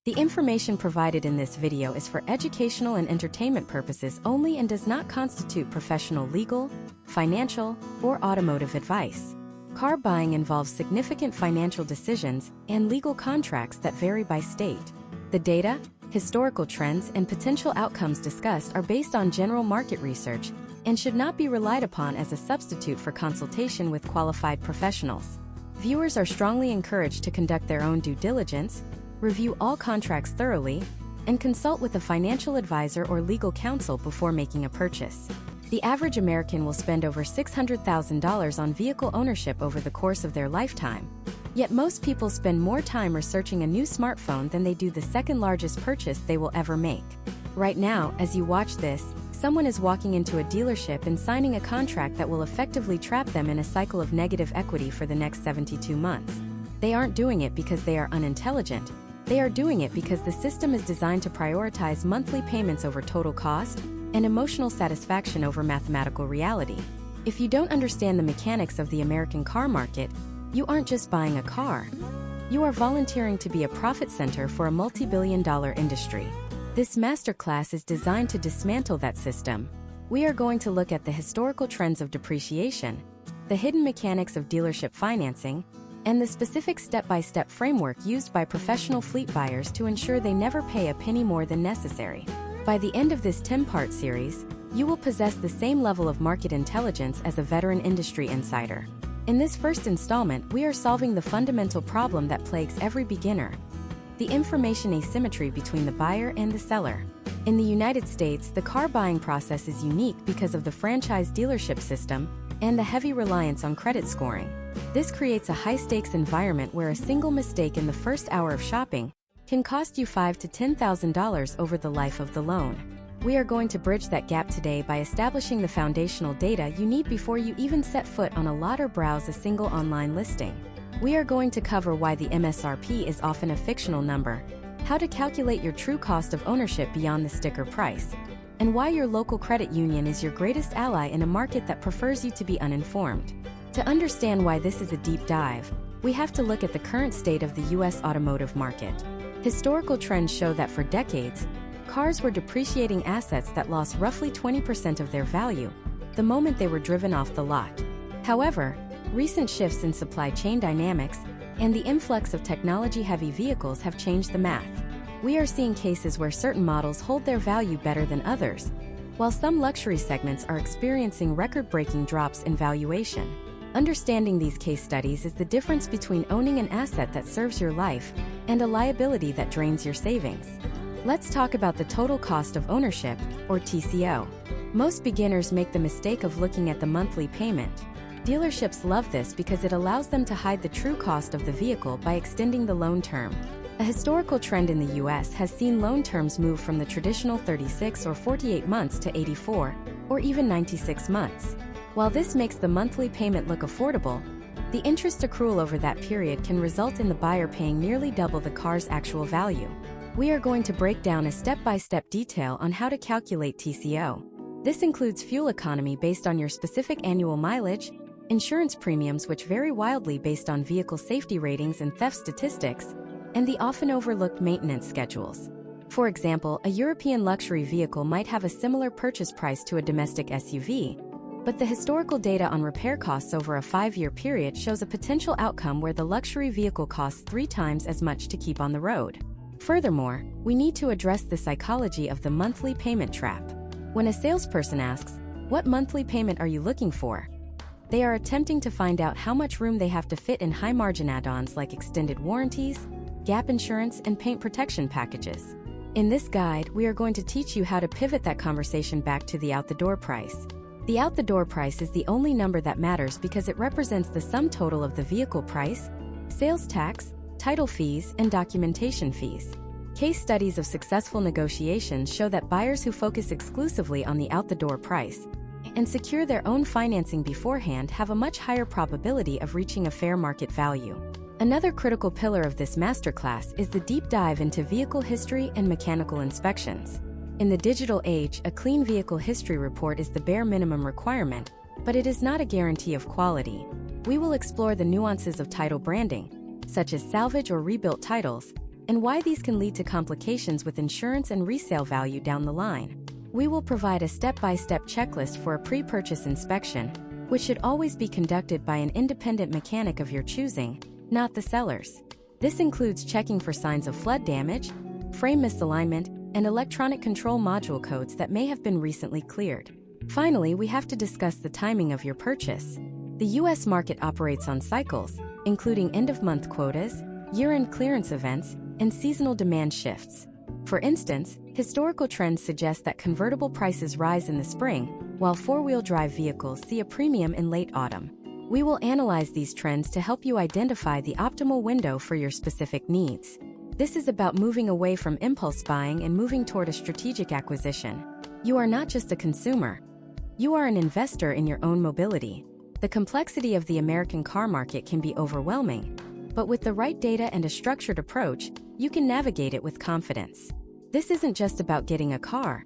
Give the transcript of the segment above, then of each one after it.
The information provided in this video is for educational and entertainment purposes only and does not constitute professional legal, financial, or automotive advice. Car buying involves significant financial decisions and legal contracts that vary by state. The data, historical trends, and potential outcomes discussed are based on general market research and should not be relied upon as a substitute for consultation with qualified professionals. Viewers are strongly encouraged to conduct their own due diligence, review all contracts thoroughly, and consult with a financial advisor or legal counsel before making a purchase. The average American will spend over $600,000 on vehicle ownership over the course of their lifetime. Yet most people spend more time researching a new smartphone than they do the second largest purchase they will ever make. Right now, as you watch this, someone is walking into a dealership and signing a contract that will effectively trap them in a cycle of negative equity for the next 72 months. They aren't doing it because they are unintelligent. They are doing it because the system is designed to prioritize monthly payments over total cost and emotional satisfaction over mathematical reality. If you don't understand the mechanics of the American car market, you aren't just buying a car. You are volunteering to be a profit center for a multi-billion-dollar industry. This masterclass is designed to dismantle that system. We are going to look at the historical trends of depreciation, the hidden mechanics of dealership financing, and the specific step-by-step framework used by professional fleet buyers to ensure they never pay a penny more than necessary. By the end of this 10-part series, you will possess the same level of market intelligence as a veteran industry insider. In this first installment, we are solving the fundamental problem that plagues every beginner: the information asymmetry between the buyer and the seller. In the United States, the car buying process is unique because of the franchise dealership system and the heavy reliance on credit scoring. This creates a high-stakes environment where a single mistake in the first hour of shopping can cost you $5,000 to $10,000 over the life of the loan. We are going to bridge that gap today by establishing the foundational data you need before you even set foot on a lot or browse a single online listing. We are going to cover why the MSRP is often a fictional number, how to calculate your true cost of ownership beyond the sticker price, and why your local credit union is your greatest ally in a market that prefers you to be uninformed. To understand why this is a deep dive, we have to look at the current state of the U.S. automotive market. Historical trends show that for decades, cars were depreciating assets that lost roughly 20% of their value the moment they were driven off the lot. However, recent shifts in supply chain dynamics and the influx of technology-heavy vehicles have changed the math. We are seeing cases where certain models hold their value better than others, while some luxury segments are experiencing record-breaking drops in valuation. Understanding these case studies is the difference between owning an asset that serves your life and a liability that drains your savings. Let's talk about the total cost of ownership, or TCO. Most beginners make the mistake of looking at the monthly payment. Dealerships love this because it allows them to hide the true cost of the vehicle by extending the loan term. A historical trend in the US has seen loan terms move from the traditional 36 or 48 months to 84 or even 96 months. While this makes the monthly payment look affordable, the interest accrual over that period can result in the buyer paying nearly double the car's actual value. We are going to break down a step-by-step detail on how to calculate TCO. This includes fuel economy based on your specific annual mileage, insurance premiums which vary wildly based on vehicle safety ratings and theft statistics, and the often overlooked maintenance schedules. For example, a European luxury vehicle might have a similar purchase price to a domestic SUV, but the historical data on repair costs over a 5-year period shows a potential outcome where the luxury vehicle costs 3 times as much to keep on the road. Furthermore, we need to address the psychology of the monthly payment trap. When a salesperson asks, "What monthly payment are you looking for?" they are attempting to find out how much room they have to fit in high-margin add-ons like extended warranties, gap insurance, and paint protection packages. In this guide, we are going to teach you how to pivot that conversation back to the out-the-door price. The out-the-door price is the only number that matters because it represents the sum total of the vehicle price, sales tax, title fees, and documentation fees. Case studies of successful negotiations show that buyers who focus exclusively on the out-the-door price and secure their own financing beforehand have a much higher probability of reaching a fair market value. Another critical pillar of this masterclass is the deep dive into vehicle history and mechanical inspections. In the digital age, a clean vehicle history report is the bare minimum requirement, but it is not a guarantee of quality. We will explore the nuances of title branding, such as salvage or rebuilt titles, and why these can lead to complications with insurance and resale value down the line. We will provide a step-by-step checklist for a pre-purchase inspection, which should always be conducted by an independent mechanic of your choosing, not the seller's. This includes checking for signs of flood damage, frame misalignment, and electronic control module codes that may have been recently cleared. Finally, we have to discuss the timing of your purchase. The U.S. market operates on cycles, including end-of-month quotas, year-end clearance events, and seasonal demand shifts. For instance, historical trends suggest that convertible prices rise in the spring, while four-wheel drive vehicles see a premium in late autumn. We will analyze these trends to help you identify the optimal window for your specific needs. This is about moving away from impulse buying and moving toward a strategic acquisition. You are not just a consumer. You are an investor in your own mobility. The complexity of the American car market can be overwhelming, but with the right data and a structured approach, you can navigate it with confidence. This isn't just about getting a car.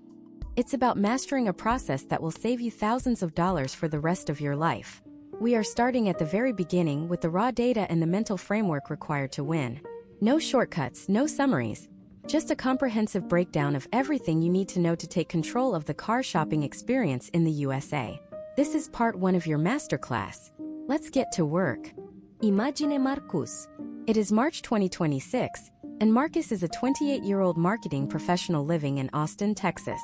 It's about mastering a process that will save you thousands of dollars for the rest of your life. We are starting at the very beginning with the raw data and the mental framework required to win. No shortcuts, no summaries, just a comprehensive breakdown of everything you need to know to take control of the car shopping experience in the USA. This is part 1 of your masterclass. Let's get to work. Imagine Marcus. It is March 2026, and Marcus is a 28-year-old marketing professional living in Austin, Texas.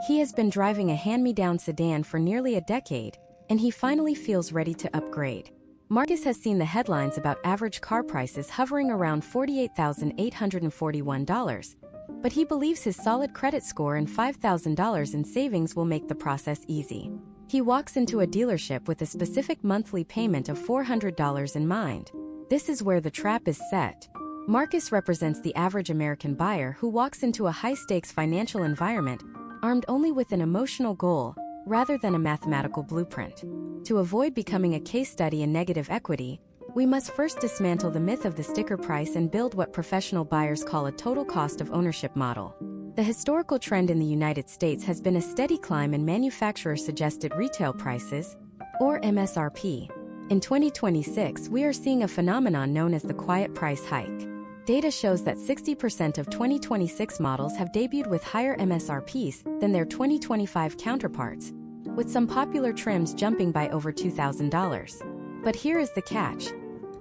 He has been driving a hand-me-down sedan for nearly a decade, and he finally feels ready to upgrade. Marcus has seen the headlines about average car prices hovering around $48,841, but he believes his solid credit score and $5,000 in savings will make the process easy. He walks into a dealership with a specific monthly payment of $400 in mind. This is where the trap is set. Marcus represents the average American buyer who walks into a high-stakes financial environment armed only with an emotional goal rather than a mathematical blueprint. To avoid becoming a case study in negative equity, we must first dismantle the myth of the sticker price and build what professional buyers call a total cost of ownership model. The historical trend in the United States has been a steady climb in manufacturer-suggested retail prices, or MSRP. In 2026, we are seeing a phenomenon known as the quiet price hike. Data shows that 60% of 2026 models have debuted with higher MSRPs than their 2025 counterparts, with some popular trims jumping by over $2,000. But here is the catch.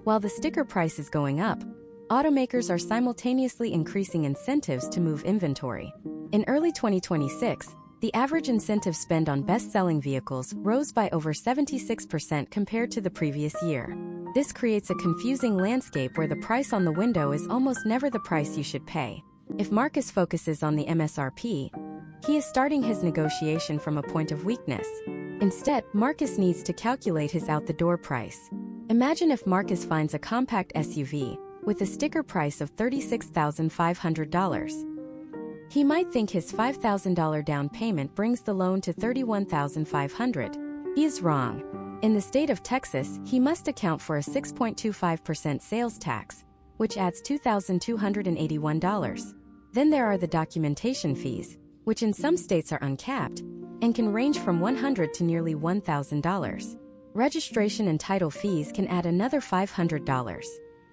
While the sticker price is going up, automakers are simultaneously increasing incentives to move inventory. In early 2026, the average incentive spend on best-selling vehicles rose by over 76% compared to the previous year. This creates a confusing landscape where the price on the window is almost never the price you should pay. If Marcus focuses on the MSRP, he is starting his negotiation from a point of weakness. Instead, Marcus needs to calculate his out-the-door price. Imagine if Marcus finds a compact SUV with a sticker price of $36,500. He might think his $5,000 down payment brings the loan to $31,500. He is wrong. In the state of Texas, he must account for a 6.25% sales tax, which adds $2,281. Then there are the documentation fees, which in some states are uncapped and can range from $100 to nearly $1,000. Registration and title fees can add another $500.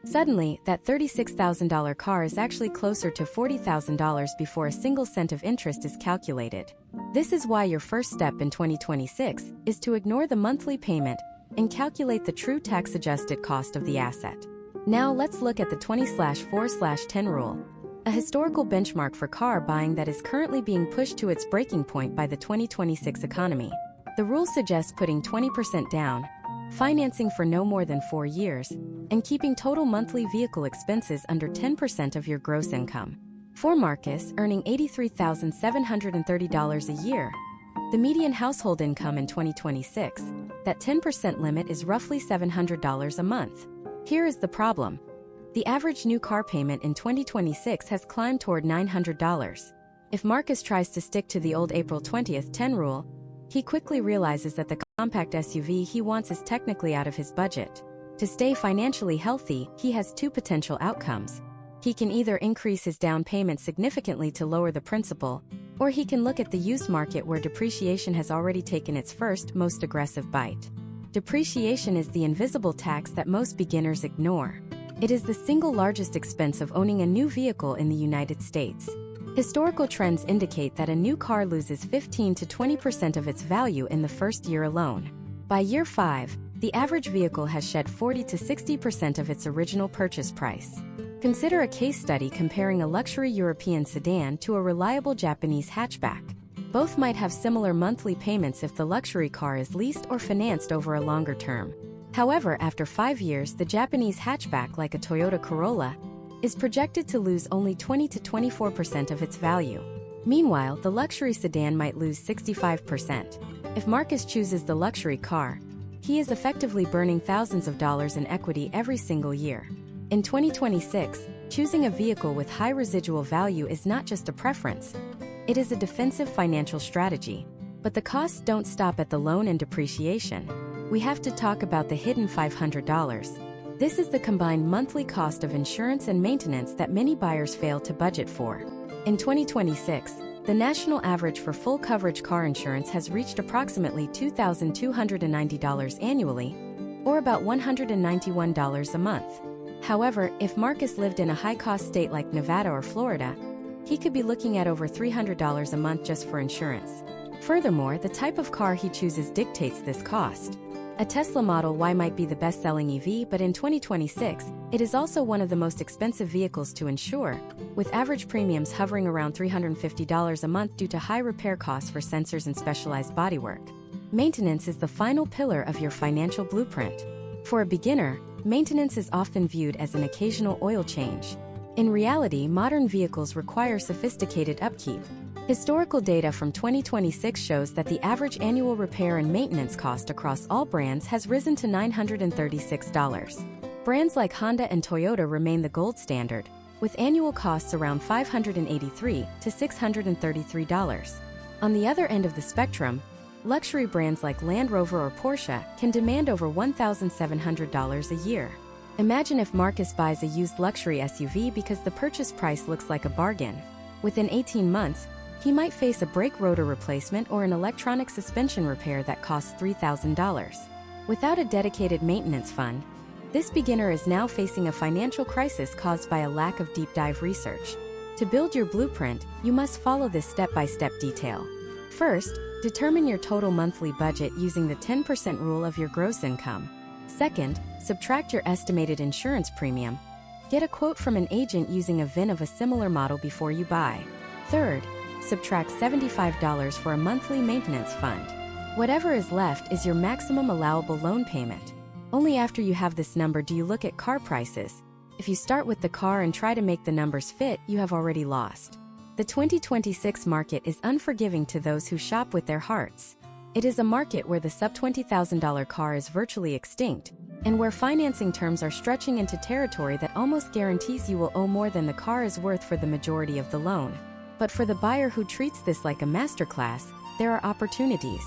Suddenly, that $36,000 car is actually closer to $40,000 before a single cent of interest is calculated. This is why your first step in 2026 is to ignore the monthly payment and calculate the true tax-adjusted cost of the asset. Now let's look at the 20/4/10 rule, a historical benchmark for car buying that is currently being pushed to its breaking point by the 2026 economy. The rule suggests putting 20% down, financing for no more than 4 years, and keeping total monthly vehicle expenses under 10% of your gross income. For Marcus, earning $83,730 a year, the median household income in 2026, that 10% limit is roughly $700 a month. Here is the problem. The average new car payment in 2026 has climbed toward $900. If Marcus tries to stick to the old April 20th 10 rule, he quickly realizes that the compact SUV he wants is technically out of his budget. To stay financially healthy, he has two potential outcomes. He can either increase his down payment significantly to lower the principal, or he can look at the used market where depreciation has already taken its first, most aggressive bite. Depreciation is the invisible tax that most beginners ignore. It is the single largest expense of owning a new vehicle in the United States. Historical trends indicate that a new car loses 15 to 20% of its value in the first year alone. By year 5, the average vehicle has shed 40 to 60% of its original purchase price. Consider a case study comparing a luxury European sedan to a reliable Japanese hatchback. Both might have similar monthly payments if the luxury car is leased or financed over a longer term. However, after 5 years, the Japanese hatchback, like a Toyota Corolla, is projected to lose only 20 to 24% of its value. Meanwhile, the luxury sedan might lose 65%. If Marcus chooses the luxury car, he is effectively burning thousands of dollars in equity every single year. In 2026, choosing a vehicle with high residual value is not just a preference, it is a defensive financial strategy. But the costs don't stop at the loan and depreciation. We have to talk about the hidden $500. This is the combined monthly cost of insurance and maintenance that many buyers fail to budget for. In 2026, the national average for full coverage car insurance has reached approximately $2,290 annually, or about $191 a month. However, if Marcus lived in a high-cost state like Nevada or Florida, he could be looking at over $300 a month just for insurance. Furthermore, the type of car he chooses dictates this cost. A Tesla Model Y might be the best-selling EV, but in 2026, it is also one of the most expensive vehicles to insure, with average premiums hovering around $350 a month due to high repair costs for sensors and specialized bodywork. Maintenance is the final pillar of your financial blueprint. For a beginner, maintenance is often viewed as an occasional oil change. In reality, modern vehicles require sophisticated upkeep. Historical data from 2026 shows that the average annual repair and maintenance cost across all brands has risen to $936. Brands like Honda and Toyota remain the gold standard, with annual costs around $583 to $633. On the other end of the spectrum, luxury brands like Land Rover or Porsche can demand over $1,700 a year. Imagine if Marcus buys a used luxury SUV because the purchase price looks like a bargain. Within 18 months, he might face a brake rotor replacement or an electronic suspension repair that costs $3,000. Without a dedicated maintenance fund, this beginner is now facing a financial crisis caused by a lack of deep dive research. To build your blueprint, you must follow this step-by-step detail. First, determine your total monthly budget using the 10% rule of your gross income. Second, subtract your estimated insurance premium. Get a quote from an agent using a VIN of a similar model before you buy. Third, subtract $75 for a monthly maintenance fund. Whatever is left is your maximum allowable loan payment. Only after you have this number do you look at car prices. If you start with the car and try to make the numbers fit, you have already lost. The 2026 market is unforgiving to those who shop with their hearts. It is a market where the sub-$20,000 car is virtually extinct, and where financing terms are stretching into territory that almost guarantees you will owe more than the car is worth for the majority of the loan. But for the buyer who treats this like a masterclass, there are opportunities.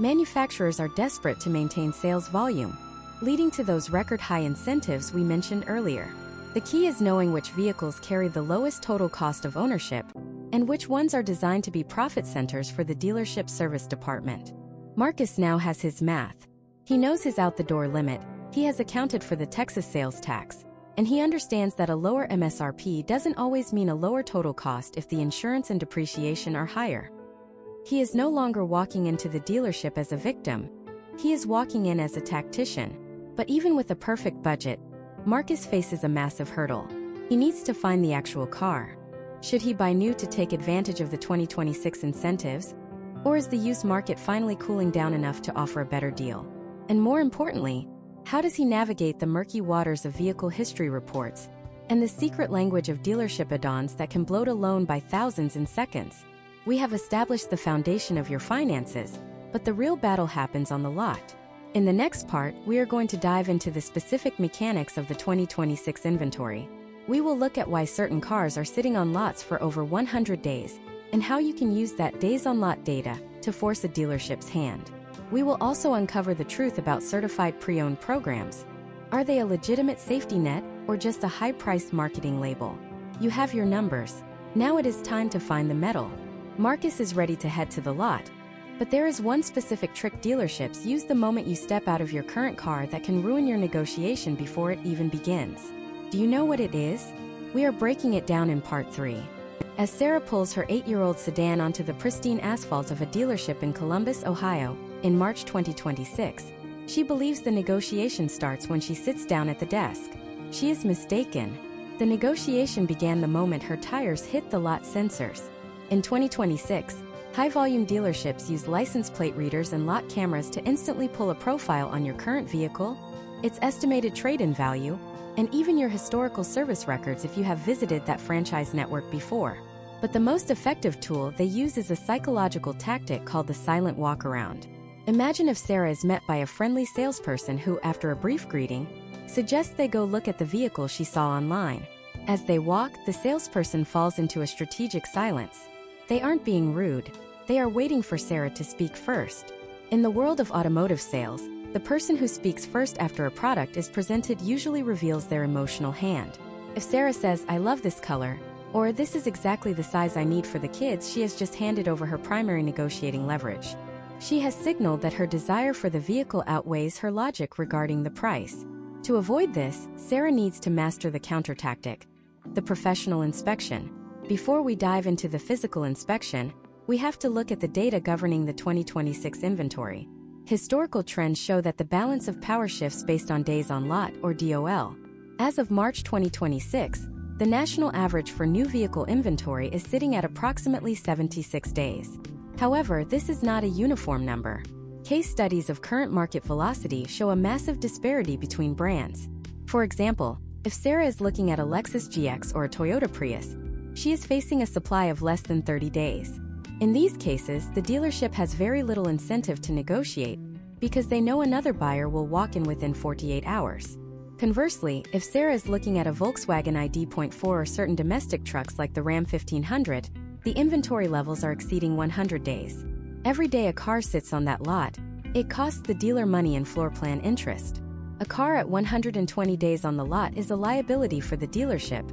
Manufacturers are desperate to maintain sales volume, leading to those record-high incentives we mentioned earlier. The key is knowing which vehicles carry the lowest total cost of ownership, and which ones are designed to be profit centers for the dealership service department. Marcus now has his math. He knows his out-the-door limit, he has accounted for the Texas sales tax, and he understands that a lower MSRP doesn't always mean a lower total cost if the insurance and depreciation are higher. He is no longer walking into the dealership as a victim. He is walking in as a tactician. But even with a perfect budget, Marcus faces a massive hurdle. He needs to find the actual car. Should he buy new to take advantage of the 2026 incentives? Or is the used market finally cooling down enough to offer a better deal? And more importantly, how does he navigate the murky waters of vehicle history reports and the secret language of dealership add-ons that can bloat a loan by thousands in seconds? We have established the foundation of your finances, but the real battle happens on the lot. In the next part, we are going to dive into the specific mechanics of the 2026 inventory. We will look at why certain cars are sitting on lots for over 100 days, and how you can use that days-on-lot data to force a dealership's hand. We will also uncover the truth about certified pre-owned programs. Are they a legitimate safety net, or just a high-priced marketing label? You have your numbers. Now it is time to find the metal. Marcus is ready to head to the lot, but there is one specific trick dealerships use the moment you step out of your current car that can ruin your negotiation before it even begins. Do you know what it is? We are breaking it down in part 3. As Sarah pulls her 8-year-old sedan onto the pristine asphalt of a dealership in Columbus, Ohio, in March 2026, she believes the negotiation starts when she sits down at the desk. She is mistaken. The negotiation began the moment her tires hit the lot sensors. In 2026, high-volume dealerships use license plate readers and lot cameras to instantly pull a profile on your current vehicle, its estimated trade-in value, and even your historical service records if you have visited that franchise network before. But the most effective tool they use is a psychological tactic called the silent walk-around. Imagine if Sarah is met by a friendly salesperson who, after a brief greeting, suggests they go look at the vehicle she saw online. As they walk, the salesperson falls into a strategic silence. They aren't being rude. They are waiting for Sarah to speak first. In the world of automotive sales, the person who speaks first after a product is presented usually reveals their emotional hand. If Sarah says, "I love this color," or "This is exactly the size I need for the kids," she has just handed over her primary negotiating leverage. She has signaled that her desire for the vehicle outweighs her logic regarding the price. To avoid this, Sarah needs to master the counter tactic, the professional inspection. Before we dive into the physical inspection, we have to look at the data governing the 2026 inventory. Historical trends show that the balance of power shifts based on days on lot, or DOL. As of March 2026, the national average for new vehicle inventory is sitting at approximately 76 days. However, this is not a uniform number. Case studies of current market velocity show a massive disparity between brands. For example, if Sarah is looking at a Lexus GX or a Toyota Prius, she is facing a supply of less than 30 days. In these cases, the dealership has very little incentive to negotiate because they know another buyer will walk in within 48 hours. Conversely, if Sarah is looking at a Volkswagen ID.4 or certain domestic trucks like the Ram 1500, the inventory levels are exceeding 100 days. Every day a car sits on that lot, it costs the dealer money and floor plan interest. A car at 120 days on the lot is a liability for the dealership,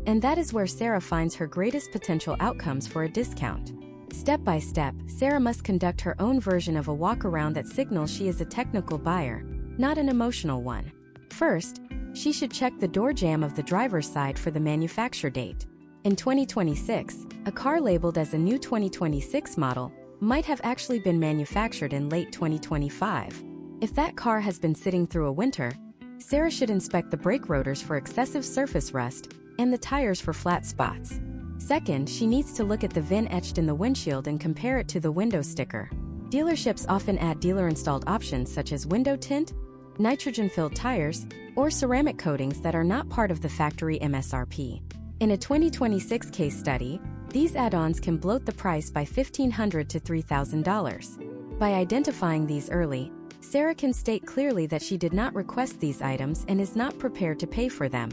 and that is where Sarah finds her greatest potential outcomes for a discount. Step by step, Sarah must conduct her own version of a walk-around that signals she is a technical buyer, not an emotional one. First, she should check the door jamb of the driver's side for the manufacture date. In 2026, a car labeled as a new 2026 model might have actually been manufactured in late 2025. If that car has been sitting through a winter, Sarah should inspect the brake rotors for excessive surface rust and the tires for flat spots. Second, she needs to look at the VIN etched in the windshield and compare it to the window sticker. Dealerships often add dealer-installed options such as window tint, nitrogen-filled tires, or ceramic coatings that are not part of the factory MSRP. In a 2026 case study, these add-ons can bloat the price by $1,500 to $3,000. By identifying these early, Sarah can state clearly that she did not request these items and is not prepared to pay for them.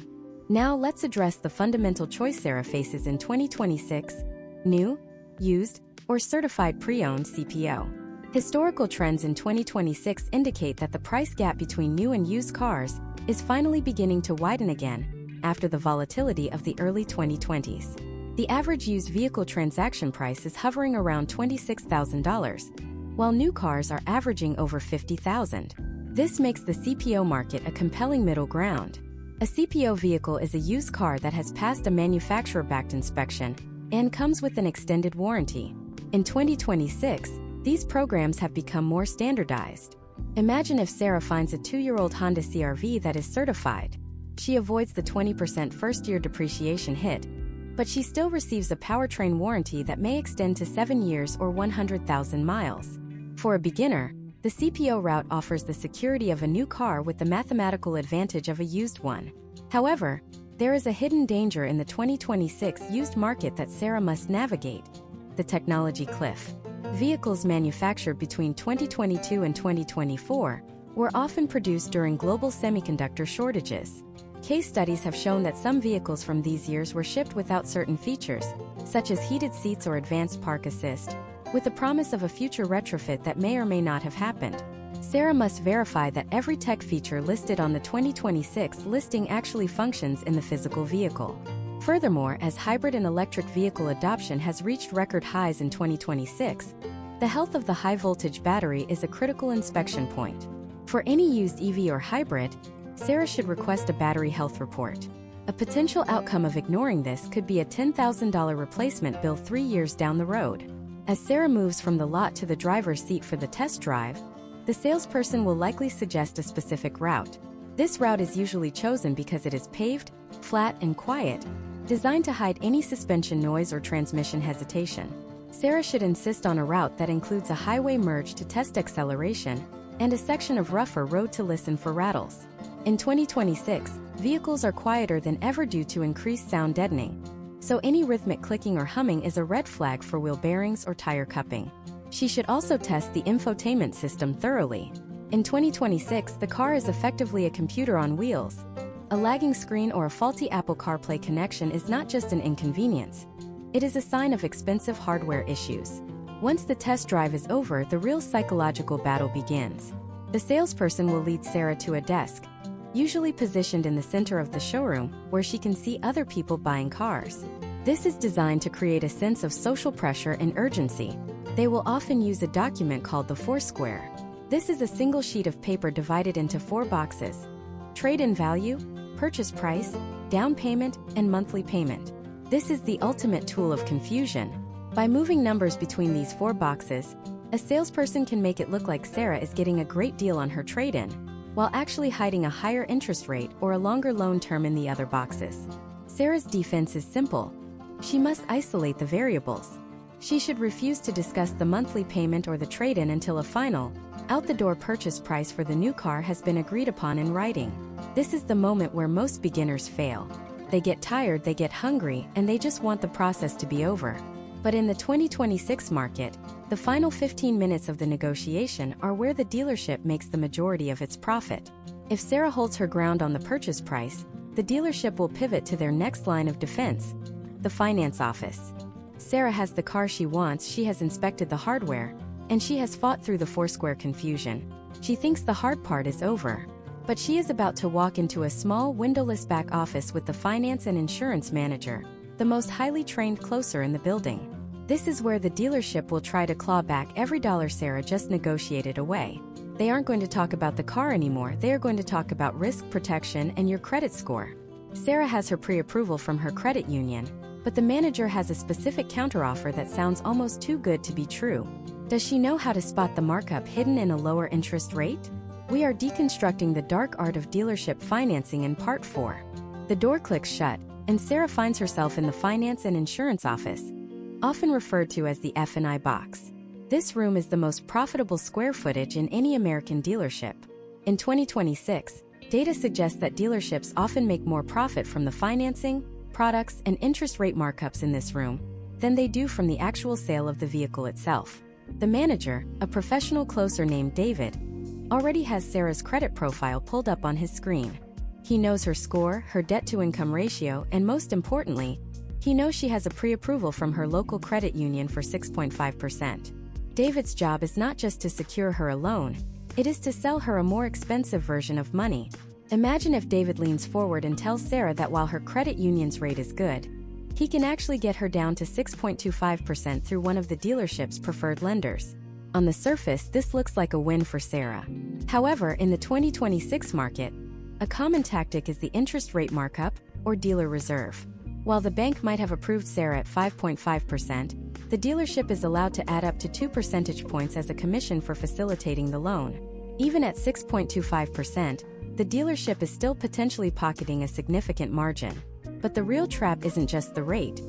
Now let's address the fundamental choice Sarah faces in 2026: new, used, or certified pre-owned CPO. Historical trends in 2026 indicate that the price gap between new and used cars is finally beginning to widen again after the volatility of the early 2020s. The average used vehicle transaction price is hovering around $26,000, while new cars are averaging over $50,000. This makes the CPO market a compelling middle ground. A CPO vehicle is a used car that has passed a manufacturer-backed inspection and comes with an extended warranty. In 2026, these programs have become more standardized. Imagine if Sarah finds a 2-year-old Honda CR-V that is certified. She avoids the 20% first-year depreciation hit, but she still receives a powertrain warranty that may extend to 7 years or 100,000 miles. For a beginner, the CPO route offers the security of a new car with the mathematical advantage of a used one. However, there is a hidden danger in the 2026 used market that Sarah must navigate: the technology cliff. Vehicles manufactured between 2022 and 2024 were often produced during global semiconductor shortages. Case studies have shown that some vehicles from these years were shipped without certain features, such as heated seats or advanced park assist, with the promise of a future retrofit that may or may not have happened. Sarah must verify that every tech feature listed on the 2026 listing actually functions in the physical vehicle. Furthermore, as hybrid and electric vehicle adoption has reached record highs in 2026, the health of the high-voltage battery is a critical inspection point. For any used EV or hybrid, Sarah should request a battery health report. A potential outcome of ignoring this could be a $10,000 replacement bill 3 years down the road. As Sarah moves from the lot to the driver's seat for the test drive, the salesperson will likely suggest a specific route. This route is usually chosen because it is paved, flat, and quiet, designed to hide any suspension noise or transmission hesitation. Sarah should insist on a route that includes a highway merge to test acceleration and a section of rougher road to listen for rattles. In 2026, vehicles are quieter than ever due to increased sound deadening, so any rhythmic clicking or humming is a red flag for wheel bearings or tire cupping. She should also test the infotainment system thoroughly. In 2026, the car is effectively a computer on wheels. A lagging screen or a faulty Apple CarPlay connection is not just an inconvenience. It is a sign of expensive hardware issues. Once the test drive is over, the real psychological battle begins. The salesperson will lead Sarah to a desk, usually positioned in the center of the showroom, where she can see other people buying cars. This is designed to create a sense of social pressure and urgency. They will often use a document called the Foursquare. This is a single sheet of paper divided into 4 boxes: trade-in value, purchase price, down payment, and monthly payment. This is the ultimate tool of confusion. By moving numbers between these 4 boxes, a salesperson can make it look like Sarah is getting a great deal on her trade-in, while actually hiding a higher interest rate or a longer loan term in the other boxes. Sarah's defense is simple. She must isolate the variables. She should refuse to discuss the monthly payment or the trade-in until a final, out-the-door purchase price for the new car has been agreed upon in writing. This is the moment where most beginners fail. They get tired, they get hungry, and they just want the process to be over. But in the 2026 market, the final 15 minutes of the negotiation are where the dealership makes the majority of its profit. If Sarah holds her ground on the purchase price, the dealership will pivot to their next line of defense: the finance office. Sarah has the car she wants, she has inspected the hardware, and she has fought through the Foursquare confusion. She thinks the hard part is over. But she is about to walk into a small, windowless back office with the finance and insurance manager, the most highly trained closer in the building. This is where the dealership will try to claw back every dollar Sarah just negotiated away. They aren't going to talk about the car anymore, they are going to talk about risk protection and your credit score. Sarah has her pre-approval from her credit union, but the manager has a specific counteroffer that sounds almost too good to be true. Does she know how to spot the markup hidden in a lower interest rate? We are deconstructing the dark art of dealership financing in Part 4. The door clicks shut, and Sarah finds herself in the finance and insurance office, often referred to as the F&I box. This room is the most profitable square footage in any American dealership. In 2026, data suggests that dealerships often make more profit from the financing, products, and interest rate markups in this room than they do from the actual sale of the vehicle itself. The manager, a professional closer named David, already has Sarah's credit profile pulled up on his screen. He knows her score, her debt-to-income ratio, and most importantly, he knows she has a pre-approval from her local credit union for 6.5%. David's job is not just to secure her a loan, it is to sell her a more expensive version of money. Imagine if David leans forward and tells Sarah that while her credit union's rate is good, he can actually get her down to 6.25% through one of the dealership's preferred lenders. On the surface, this looks like a win for Sarah. However, in the 2026 market, a common tactic is the interest rate markup, or dealer reserve. While the bank might have approved Sarah at 5.5%, the dealership is allowed to add up to 2 percentage points as a commission for facilitating the loan. Even at 6.25%, the dealership is still potentially pocketing a significant margin. But the real trap isn't just the rate.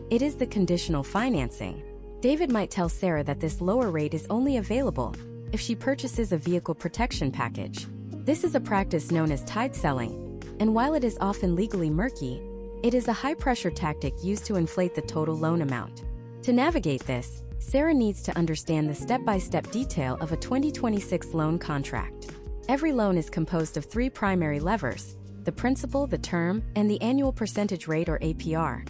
It is the conditional financing. David might tell Sarah that this lower rate is only available if she purchases a vehicle protection package. This is a practice known as tide selling, and while it is often legally murky, it is a high-pressure tactic used to inflate the total loan amount. To navigate this, Sarah needs to understand the step-by-step detail of a 2026 loan contract. Every loan is composed of 3 primary levers: the principal, the term, and the annual percentage rate or APR.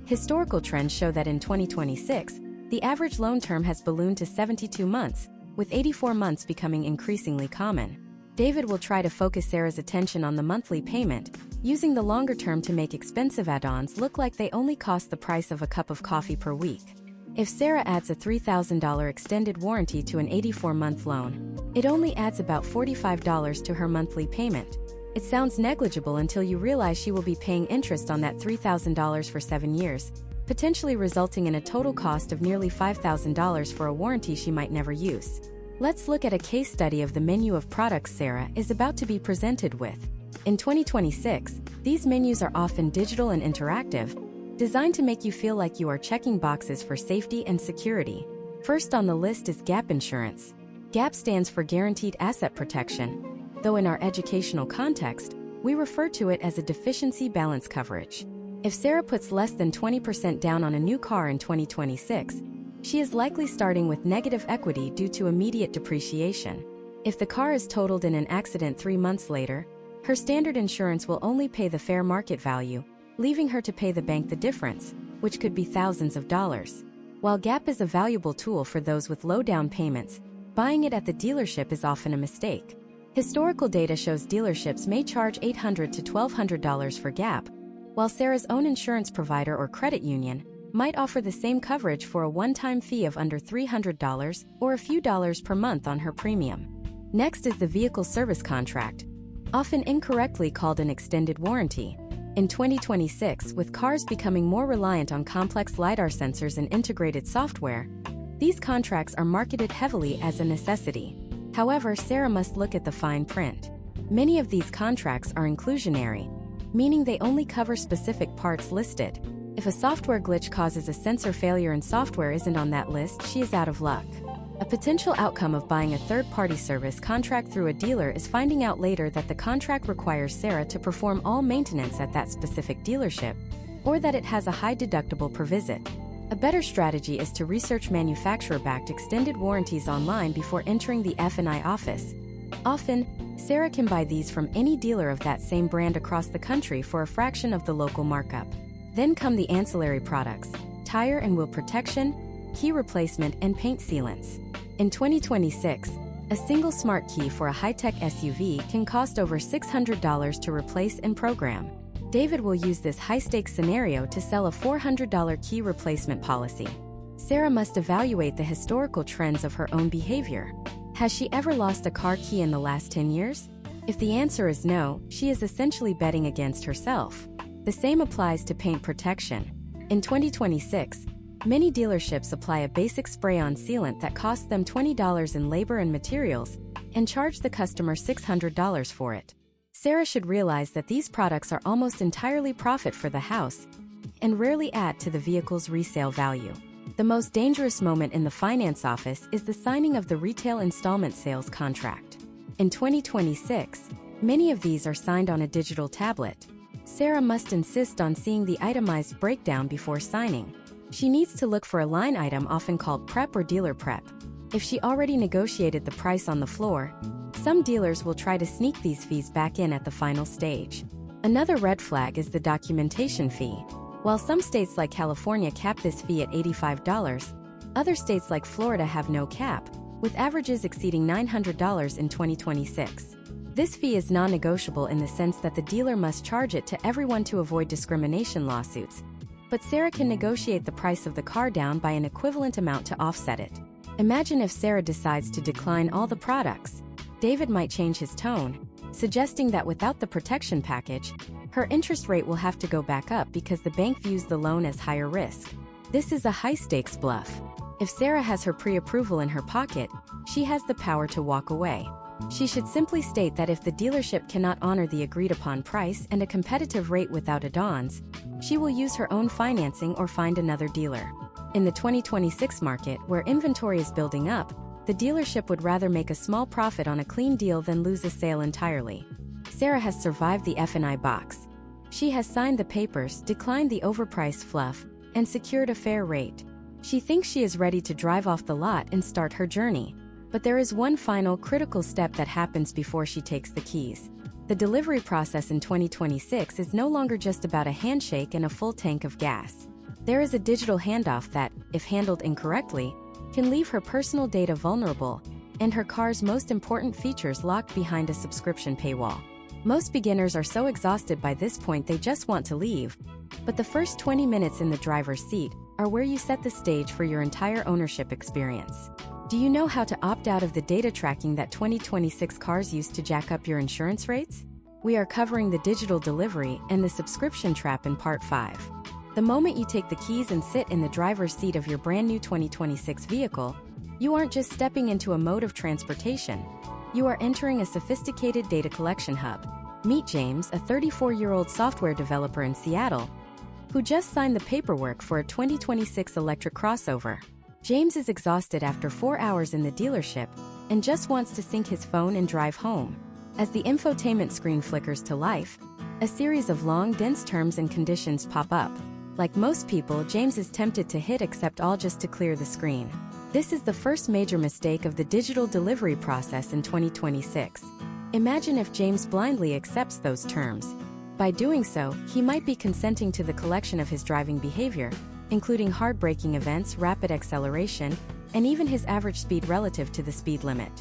Historical trends show that in 2026, the average loan term has ballooned to 72 months, with 84 months becoming increasingly common. David will try to focus Sarah's attention on the monthly payment, using the longer term to make expensive add-ons look like they only cost the price of a cup of coffee per week. If Sarah adds a $3,000 extended warranty to an 84-month loan, it only adds about $45 to her monthly payment. It sounds negligible until you realize she will be paying interest on that $3,000 for 7 years, potentially resulting in a total cost of nearly $5,000 for a warranty she might never use. Let's look at a case study of the menu of products Sarah is about to be presented with. In 2026, these menus are often digital and interactive, designed to make you feel like you are checking boxes for safety and security. First on the list is GAP insurance. GAP stands for Guaranteed Asset Protection, though in our educational context, we refer to it as a deficiency balance coverage. If Sarah puts less than 20% down on a new car in 2026, she is likely starting with negative equity due to immediate depreciation. If the car is totaled in an accident 3 months later, her standard insurance will only pay the fair market value, leaving her to pay the bank the difference, which could be thousands of dollars. While GAP is a valuable tool for those with low down payments, buying it at the dealership is often a mistake. Historical data shows dealerships may charge $800 to $1,200 for GAP, while Sarah's own insurance provider or credit union might offer the same coverage for a one-time fee of under $300 or a few dollars per month on her premium. Next is the vehicle service contract, often incorrectly called an extended warranty. In 2026, with cars becoming more reliant on complex LiDAR sensors and integrated software, these contracts are marketed heavily as a necessity. However, Sarah must look at the fine print. Many of these contracts are inclusionary, meaning they only cover specific parts listed. If a software glitch causes a sensor failure and software isn't on that list, she is out of luck. A potential outcome of buying a third-party service contract through a dealer is finding out later that the contract requires Sarah to perform all maintenance at that specific dealership, or that it has a high deductible per visit. A better strategy is to research manufacturer-backed extended warranties online before entering the F&I office. Often, Sarah can buy these from any dealer of that same brand across the country for a fraction of the local markup. Then come the ancillary products: tire and wheel protection, key replacement, and paint sealants. In 2026, a single smart key for a high-tech SUV can cost over $600 to replace and program. David will use this high-stakes scenario to sell a $400 key replacement policy. Sarah must evaluate the historical trends of her own behavior. Has she ever lost a car key in the last 10 years? If the answer is no, she is essentially betting against herself. The same applies to paint protection. In 2026, many dealerships apply a basic spray-on sealant that costs them $20 in labor and materials and charge the customer $600 for it. Sarah should realize that these products are almost entirely profit for the house and rarely add to the vehicle's resale value. The most dangerous moment in the finance office is the signing of the retail installment sales contract. In 2026, many of these are signed on a digital tablet. Sarah must insist on seeing the itemized breakdown before signing. She needs to look for a line item often called prep or dealer prep. If she already negotiated the price on the floor, some dealers will try to sneak these fees back in at the final stage. Another red flag is the documentation fee. While some states like California cap this fee at $85, other states like Florida have no cap, with averages exceeding $900 in 2026. This fee is non-negotiable in the sense that the dealer must charge it to everyone to avoid discrimination lawsuits, but Sarah can negotiate the price of the car down by an equivalent amount to offset it. Imagine if Sarah decides to decline all the products. David might change his tone, suggesting that without the protection package, her interest rate will have to go back up because the bank views the loan as higher risk. This is a high-stakes bluff. If Sarah has her pre-approval in her pocket, she has the power to walk away. She should simply state that if the dealership cannot honor the agreed-upon price and a competitive rate without add-ons, she will use her own financing or find another dealer. In the 2026 market, where inventory is building up, the dealership would rather make a small profit on a clean deal than lose a sale entirely. Sarah has survived the F&I box. She has signed the papers, declined the overpriced fluff, and secured a fair rate. She thinks she is ready to drive off the lot and start her journey. But there is one final critical step that happens before she takes the keys. The delivery process in 2026 is no longer just about a handshake and a full tank of gas. There is a digital handoff that, if handled incorrectly, can leave her personal data vulnerable and her car's most important features locked behind a subscription paywall. Most beginners are so exhausted by this point they just want to leave, but the first 20 minutes in the driver's seat are where you set the stage for your entire ownership experience. Do you know how to opt out of the data tracking that 2026 cars use to jack up your insurance rates? We are covering the digital delivery and the subscription trap in Part 5. The moment you take the keys and sit in the driver's seat of your brand new 2026 vehicle, you aren't just stepping into a mode of transportation. You are entering a sophisticated data collection hub. Meet James, a 34-year-old software developer in Seattle, who just signed the paperwork for a 2026 electric crossover. James is exhausted after 4 hours in the dealership and just wants to sync his phone and drive home. As the infotainment screen flickers to life, a series of long, dense terms and conditions pop up. Like most people, James is tempted to hit accept all just to clear the screen. This is the first major mistake of the digital delivery process in 2026. Imagine if James blindly accepts those terms. By doing so, he might be consenting to the collection of his driving behavior, including hard braking events, rapid acceleration, and even his average speed relative to the speed limit.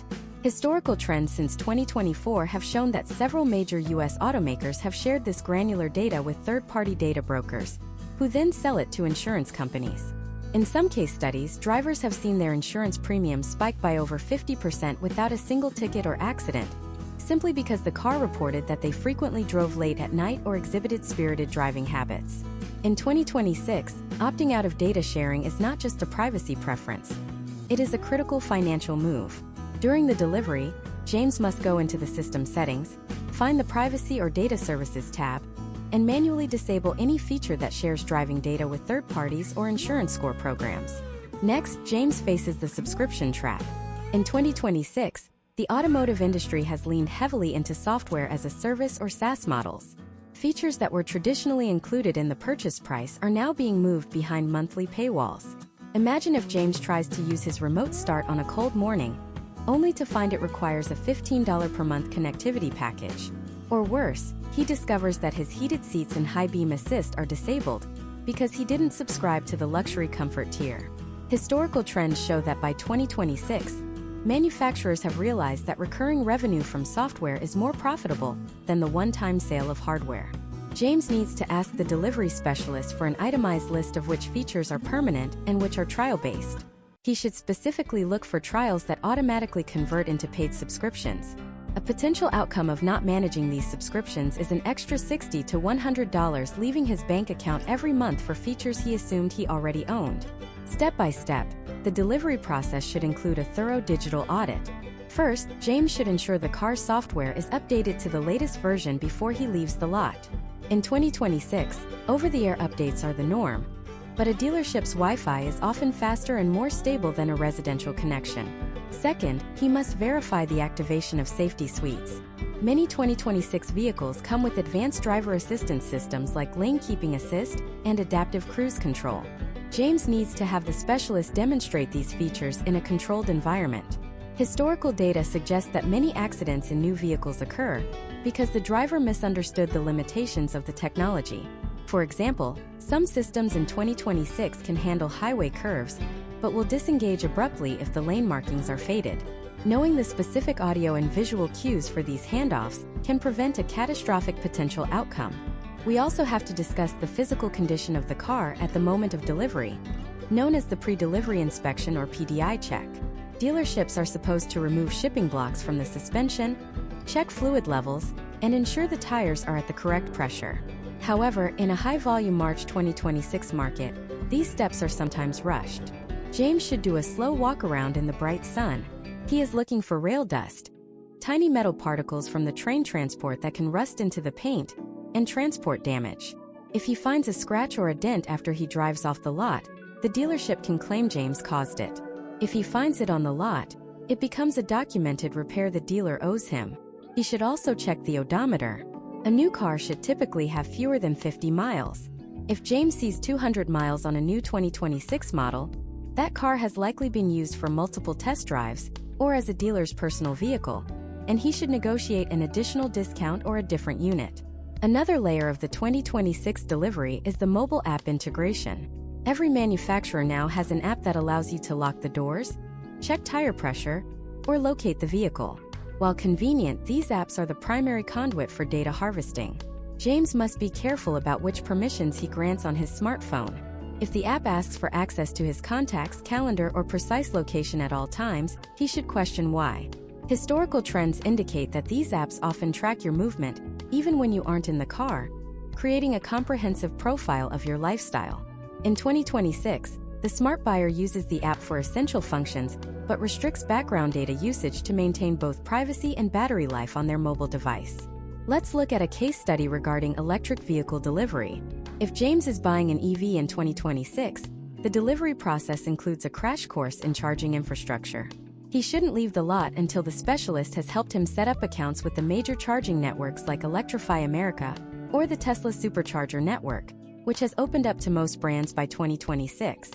Historical trends since 2024 have shown that several major U.S. automakers have shared this granular data with third-party data brokers, who then sell it to insurance companies. In some case studies, drivers have seen their insurance premiums spike by over 50% without a single ticket or accident, simply because the car reported that they frequently drove late at night or exhibited spirited driving habits. In 2026, opting out of data sharing is not just a privacy preference. It is a critical financial move. During the delivery, James must go into the system settings, find the Privacy or Data Services tab, and manually disable any feature that shares driving data with third parties or insurance score programs. Next, James faces the subscription trap. In 2026, the automotive industry has leaned heavily into software as a service or SaaS models. Features that were traditionally included in the purchase price are now being moved behind monthly paywalls. Imagine if James tries to use his remote start on a cold morning, only to find it requires a $15 per month connectivity package. Or worse, he discovers that his heated seats and high beam assist are disabled because he didn't subscribe to the luxury comfort tier. Historical trends show that by 2026, manufacturers have realized that recurring revenue from software is more profitable than the one-time sale of hardware. James needs to ask the delivery specialist for an itemized list of which features are permanent and which are trial-based. He should specifically look for trials that automatically convert into paid subscriptions. A potential outcome of not managing these subscriptions is an extra $60 to $100 leaving his bank account every month for features he assumed he already owned. Step by step, the delivery process should include a thorough digital audit. First, James should ensure the car's software is updated to the latest version before he leaves the lot. In 2026, over-the-air updates are the norm, but a dealership's Wi-Fi is often faster and more stable than a residential connection. Second, he must verify the activation of safety suites. Many 2026 vehicles come with advanced driver assistance systems like lane keeping assist and adaptive cruise control. James needs to have the specialist demonstrate these features in a controlled environment. Historical data suggests that many accidents in new vehicles occur because the driver misunderstood the limitations of the technology. For example, some systems in 2026 can handle highway curves, but will disengage abruptly if the lane markings are faded. Knowing the specific audio and visual cues for these handoffs can prevent a catastrophic potential outcome. We also have to discuss the physical condition of the car at the moment of delivery, known as the pre-delivery inspection or PDI check. Dealerships are supposed to remove shipping blocks from the suspension, check fluid levels, and ensure the tires are at the correct pressure. However, in a high-volume March 2026 market, these steps are sometimes rushed. James should do a slow walk-around in the bright sun. He is looking for rail dust, tiny metal particles from the train transport that can rust into the paint, and transport damage. If he finds a scratch or a dent after he drives off the lot, the dealership can claim James caused it. If he finds it on the lot, it becomes a documented repair the dealer owes him. He should also check the odometer. A new car should typically have fewer than 50 miles. If James sees 200 miles on a new 2026 model, that car has likely been used for multiple test drives or as a dealer's personal vehicle, and he should negotiate an additional discount or a different unit. Another layer of the 2026 delivery is the mobile app integration. Every manufacturer now has an app that allows you to lock the doors, check tire pressure, or locate the vehicle. While convenient, these apps are the primary conduit for data harvesting. James must be careful about which permissions he grants on his smartphone. If the app asks for access to his contacts, calendar, or precise location at all times, he should question why. Historical trends indicate that these apps often track your movement, even when you aren't in the car, creating a comprehensive profile of your lifestyle. In 2026, the smart buyer uses the app for essential functions, but restricts background data usage to maintain both privacy and battery life on their mobile device. Let's look at a case study regarding electric vehicle delivery. If James is buying an EV in 2026, the delivery process includes a crash course in charging infrastructure. He shouldn't leave the lot until the specialist has helped him set up accounts with the major charging networks like Electrify America or the Tesla Supercharger network, which has opened up to most brands by 2026.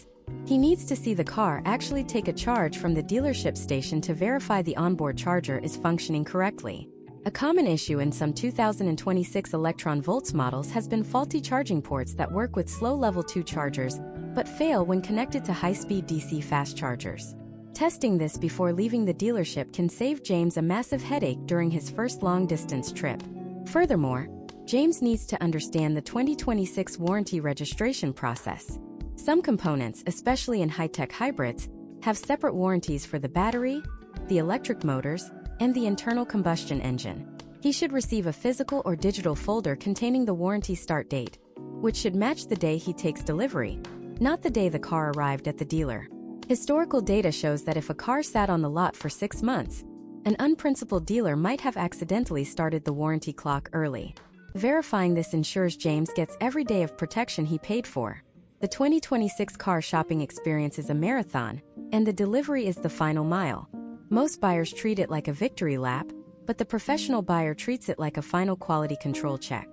He needs to see the car actually take a charge from the dealership station to verify the onboard charger is functioning correctly. A common issue in some 2026 Electron Volts models has been faulty charging ports that work with slow Level 2 chargers, but fail when connected to high-speed DC fast chargers. Testing this before leaving the dealership can save James a massive headache during his first long-distance trip. Furthermore, James needs to understand the 2026 warranty registration process. Some components, especially in high-tech hybrids, have separate warranties for the battery, the electric motors, and the internal combustion engine. He should receive a physical or digital folder containing the warranty start date, which should match the day he takes delivery, not the day the car arrived at the dealer. Historical data shows that if a car sat on the lot for 6 months, an unprincipled dealer might have accidentally started the warranty clock early. Verifying this ensures James gets every day of protection he paid for. The 2026 car shopping experience is a marathon, and the delivery is the final mile. Most buyers treat it like a victory lap, but the professional buyer treats it like a final quality control check.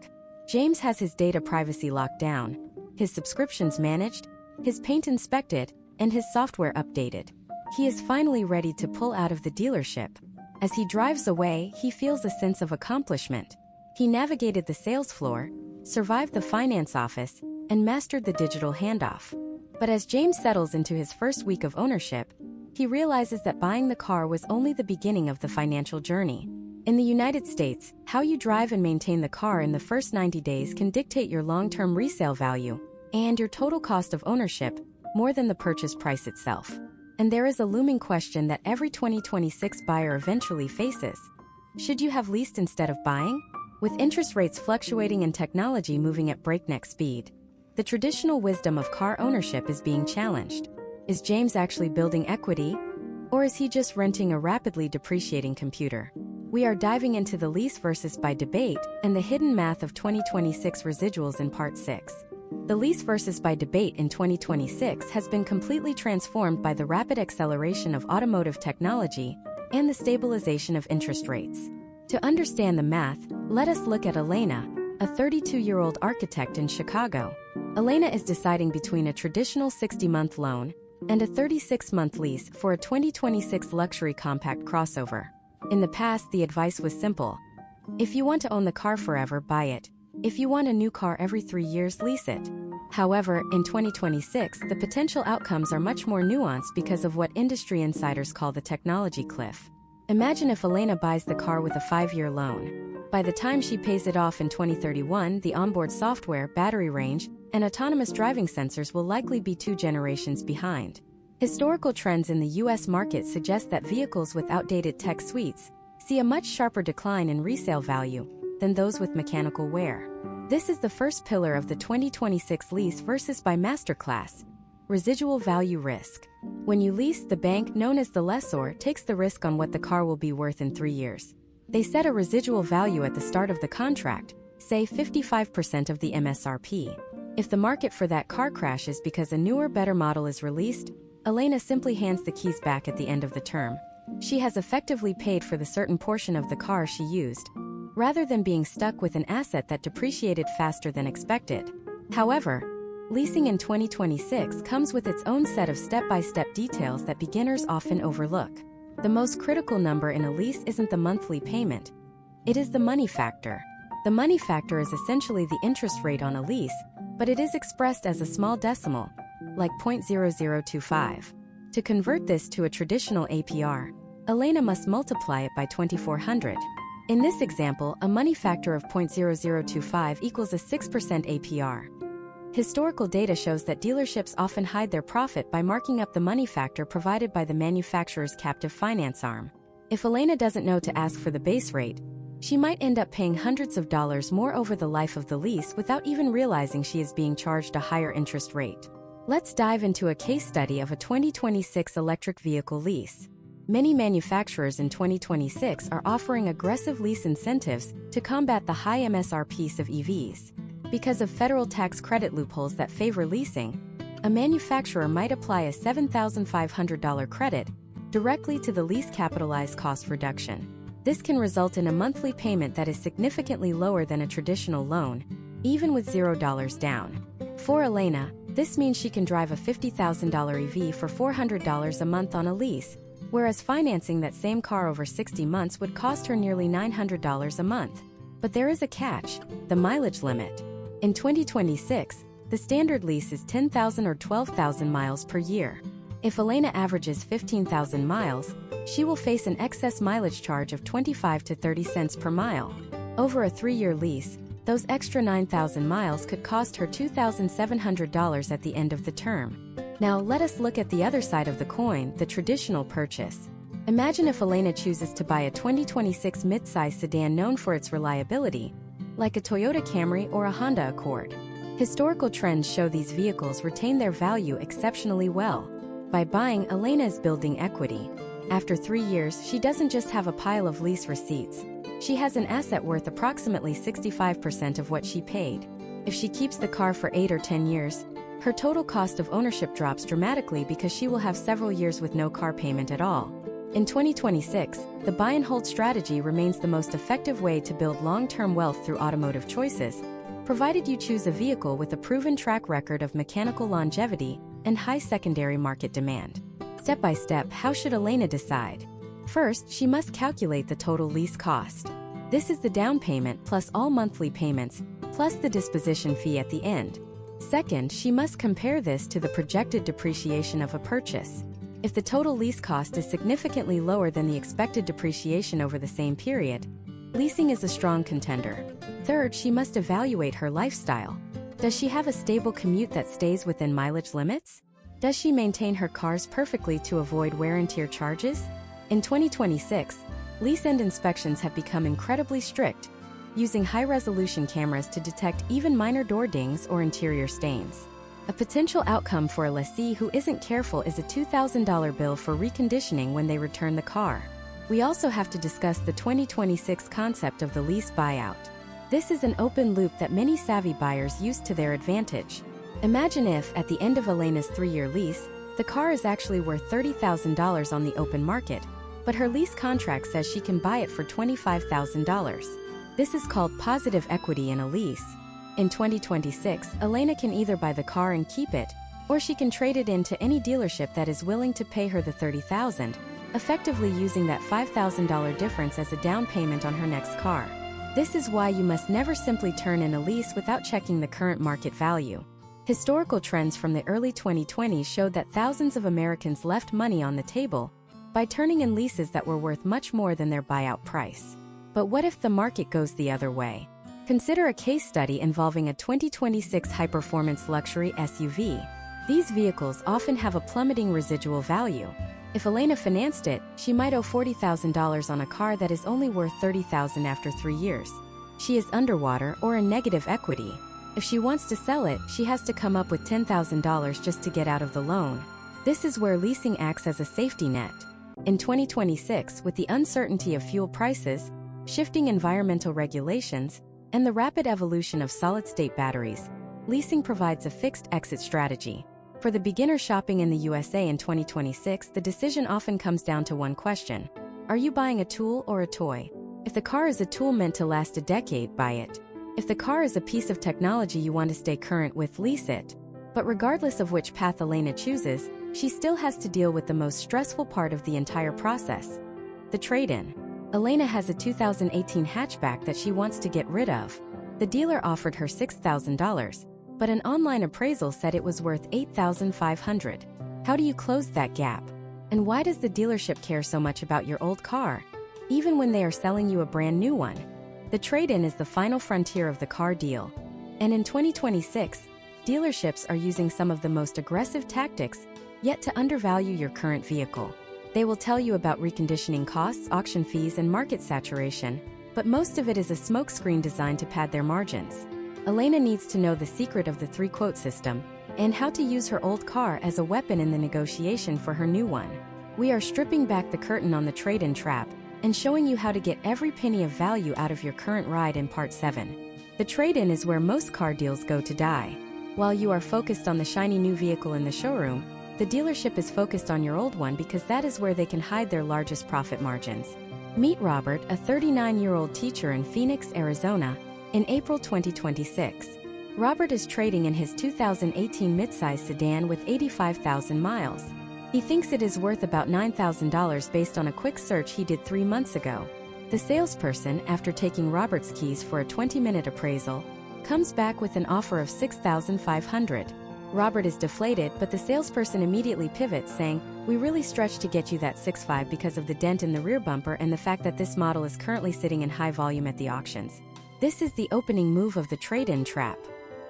James has his data privacy locked down, his subscriptions managed, his paint inspected, and his software updated. He is finally ready to pull out of the dealership. As he drives away, he feels a sense of accomplishment. He navigated the sales floor, survived the finance office, and mastered the digital handoff. But as James settles into his first week of ownership, he realizes that buying the car was only the beginning of the financial journey. In the United States, how you drive and maintain the car in the first 90 days can dictate your long-term resale value and your total cost of ownership, more than the purchase price itself. And there is a looming question that every 2026 buyer eventually faces. Should you have leased instead of buying? With interest rates fluctuating and technology moving at breakneck speed, the traditional wisdom of car ownership is being challenged. Is James actually building equity, or is he just renting a rapidly depreciating computer? We are diving into the lease versus buy debate and the hidden math of 2026 residuals in Part 6. The lease versus buy debate in 2026 has been completely transformed by the rapid acceleration of automotive technology and the stabilization of interest rates. To understand the math, let us look at Elena, a 32-year-old architect in Chicago. Elena is deciding between a traditional 60-month loan and a 36-month lease for a 2026 luxury compact crossover. In the past, the advice was simple. If you want to own the car forever, buy it. If you want a new car every 3 years, lease it. However, in 2026, the potential outcomes are much more nuanced because of what industry insiders call the technology cliff. Imagine if Elena buys the car with a 5-year loan. By the time she pays it off in 2031, the onboard software, battery range, and autonomous driving sensors will likely be 2 generations behind. Historical trends in the U.S. market suggest that vehicles with outdated tech suites see a much sharper decline in resale value than those with mechanical wear. This is the first pillar of the 2026 lease versus buy masterclass: residual value risk. When you lease, the bank, known as the lessor, takes the risk on what the car will be worth in 3 years. They set a residual value at the start of the contract, say 55% of the MSRP. If the market for that car crashes because a newer, better model is released, Elena simply hands the keys back at the end of the term. She has effectively paid for the certain portion of the car she used, rather than being stuck with an asset that depreciated faster than expected. However, leasing in 2026 comes with its own set of step-by-step details that beginners often overlook. The most critical number in a lease isn't the monthly payment. It is the money factor. The money factor is essentially the interest rate on a lease, but it is expressed as a small decimal, like 0.0025. To convert this to a traditional APR, Elena must multiply it by 2400. In this example, a money factor of 0.0025 equals a 6% APR. Historical data shows that dealerships often hide their profit by marking up the money factor provided by the manufacturer's captive finance arm. If Elena doesn't know to ask for the base rate, She might end up paying hundreds of dollars more over the life of the lease without even realizing she is being charged a higher interest rate. Let's dive into a case study of a 2026 electric vehicle lease. Many manufacturers in 2026 are offering aggressive lease incentives to combat the high MSRPs of EVs. Because of federal tax credit loopholes that favor leasing, a manufacturer might apply a $7,500 credit directly to the lease capitalized cost reduction. This can result in a monthly payment that is significantly lower than a traditional loan, even with $0 down. For Elena, this means she can drive a $50,000 EV for $400 a month on a lease, whereas financing that same car over 60 months would cost her nearly $900 a month. But there is a catch: the mileage limit. In 2026, the standard lease is 10,000 or 12,000 miles per year. If Elena averages 15,000 miles, she will face an excess mileage charge of 25 to 30 cents per mile. Over a 3-year lease, those extra 9,000 miles could cost her $2,700 at the end of the term. Now let us look at the other side of the coin, the traditional purchase. Imagine if Elena chooses to buy a 2026 midsize sedan known for its reliability, like a Toyota Camry or a Honda Accord. Historical trends show these vehicles retain their value exceptionally well. By buying, Elena is building equity. After 3 years, she doesn't just have a pile of lease receipts. She has an asset worth approximately 65% of what she paid. If she keeps the car for 8 or 10 years, her total cost of ownership drops dramatically because she will have several years with no car payment at all. In 2026, the buy and hold strategy remains the most effective way to build long-term wealth through automotive choices, provided you choose a vehicle with a proven track record of mechanical longevity and high secondary market demand. Step by step, how should Elena decide? First, she must calculate the total lease cost. This is the down payment plus all monthly payments, plus the disposition fee at the end. Second, she must compare this to the projected depreciation of a purchase. If the total lease cost is significantly lower than the expected depreciation over the same period, leasing is a strong contender. Third, she must evaluate her lifestyle. Does she have a stable commute that stays within mileage limits? Does she maintain her cars perfectly to avoid wear and tear charges? In 2026, lease end inspections have become incredibly strict, using high-resolution cameras to detect even minor door dings or interior stains. A potential outcome for a lessee who isn't careful is a $2,000 bill for reconditioning when they return the car. We also have to discuss the 2026 concept of the lease buyout. This is an open loop that many savvy buyers use to their advantage. Imagine if, at the end of Elena's 3-year lease, the car is actually worth $30,000 on the open market, but her lease contract says she can buy it for $25,000. This is called positive equity in a lease. In 2026, Elena can either buy the car and keep it, or she can trade it in to any dealership that is willing to pay her the $30,000, effectively using that $5,000 difference as a down payment on her next car. This is why you must never simply turn in a lease without checking the current market value. Historical trends from the early 2020s showed that thousands of Americans left money on the table by turning in leases that were worth much more than their buyout price. But what if the market goes the other way? Consider a case study involving a 2026 high-performance luxury SUV. These vehicles often have a plummeting residual value. If Elena financed it, she might owe $40,000 on a car that is only worth $30,000 after 3 years. She is underwater or in negative equity. If she wants to sell it, she has to come up with $10,000 just to get out of the loan. This is where leasing acts as a safety net. In 2026, with the uncertainty of fuel prices, shifting environmental regulations, and the rapid evolution of solid-state batteries, leasing provides a fixed exit strategy. For the beginner shopping in the USA in 2026, the decision often comes down to one question: are you buying a tool or a toy? If the car is a tool meant to last a decade, buy it. If the car is a piece of technology you want to stay current with, lease it. But regardless of which path Elena chooses, she still has to deal with the most stressful part of the entire process: the trade-in. Elena has a 2018 hatchback that she wants to get rid of. The dealer offered her $6,000, but an online appraisal said it was worth $8,500. How do you close that gap? And why does the dealership care so much about your old car, even when they are selling you a brand new one? The trade-in is the final frontier of the car deal. And in 2026, dealerships are using some of the most aggressive tactics yet to undervalue your current vehicle. They will tell you about reconditioning costs, auction fees, and market saturation, but most of it is a smokescreen designed to pad their margins. Elena needs to know the secret of the three-quote system and how to use her old car as a weapon in the negotiation for her new one. We are stripping back the curtain on the trade-in trap and showing you how to get every penny of value out of your current ride in Part 7. The trade-in is where most car deals go to die. While you are focused on the shiny new vehicle in the showroom, the dealership is focused on your old one because that is where they can hide their largest profit margins. Meet Robert, a 39-year-old teacher in Phoenix, Arizona, in April 2026. Robert is trading in his 2018 midsize sedan with 85,000 miles. He thinks it is worth about $9,000 based on a quick search he did 3 months ago. The salesperson, after taking Robert's keys for a 20-minute appraisal, comes back with an offer of $6,500. Robert is deflated, but the salesperson immediately pivots, saying, "We really stretched to get you that $6,500 because of the dent in the rear bumper and the fact that this model is currently sitting in high volume at the auctions." This is the opening move of the trade-in trap.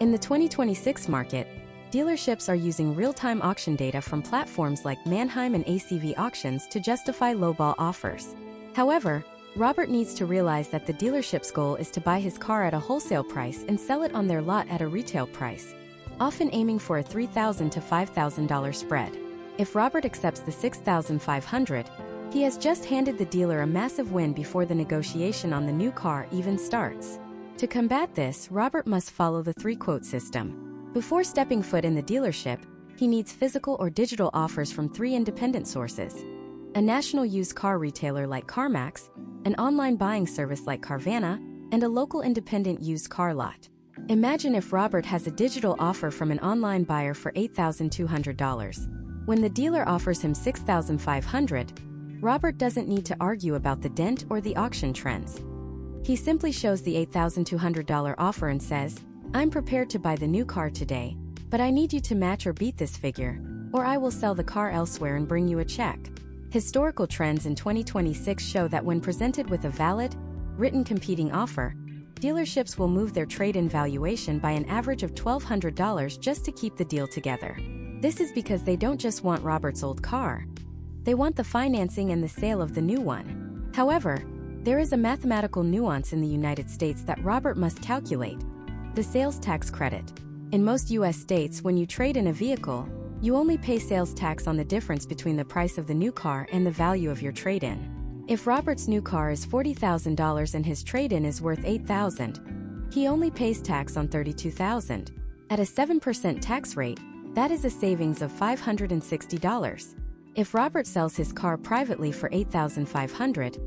In the 2026 market, dealerships are using real-time auction data from platforms like Manheim and ACV Auctions to justify lowball offers. However, Robert needs to realize that the dealership's goal is to buy his car at a wholesale price and sell it on their lot at a retail price, often aiming for a $3,000 to $5,000 spread. If Robert accepts the $6,500, he has just handed the dealer a massive win before the negotiation on the new car even starts. To combat this, Robert must follow the three-quote system. Before stepping foot in the dealership, he needs physical or digital offers from 3 independent sources: a national used car retailer like CarMax, an online buying service like Carvana, and a local independent used car lot. Imagine if Robert has a digital offer from an online buyer for $8,200. When the dealer offers him $6,500, Robert doesn't need to argue about the dent or the auction trends. He simply shows the $8,200 offer and says, "I'm prepared to buy the new car today, but I need you to match or beat this figure, or I will sell the car elsewhere and bring you a check." Historical trends in 2026 show that when presented with a valid, written competing offer, dealerships will move their trade-in valuation by an average of $1,200 just to keep the deal together. This is because they don't just want Robert's old car. They want the financing and the sale of the new one. However, there is a mathematical nuance in the United States that Robert must calculate: the sales tax credit. In most U.S. states, when you trade in a vehicle, you only pay sales tax on the difference between the price of the new car and the value of your trade-in. If Robert's new car is $40,000 and his trade-in is worth $8,000, he only pays tax on $32,000. At a 7% tax rate, that is a savings of $560. If Robert sells his car privately for $8,500,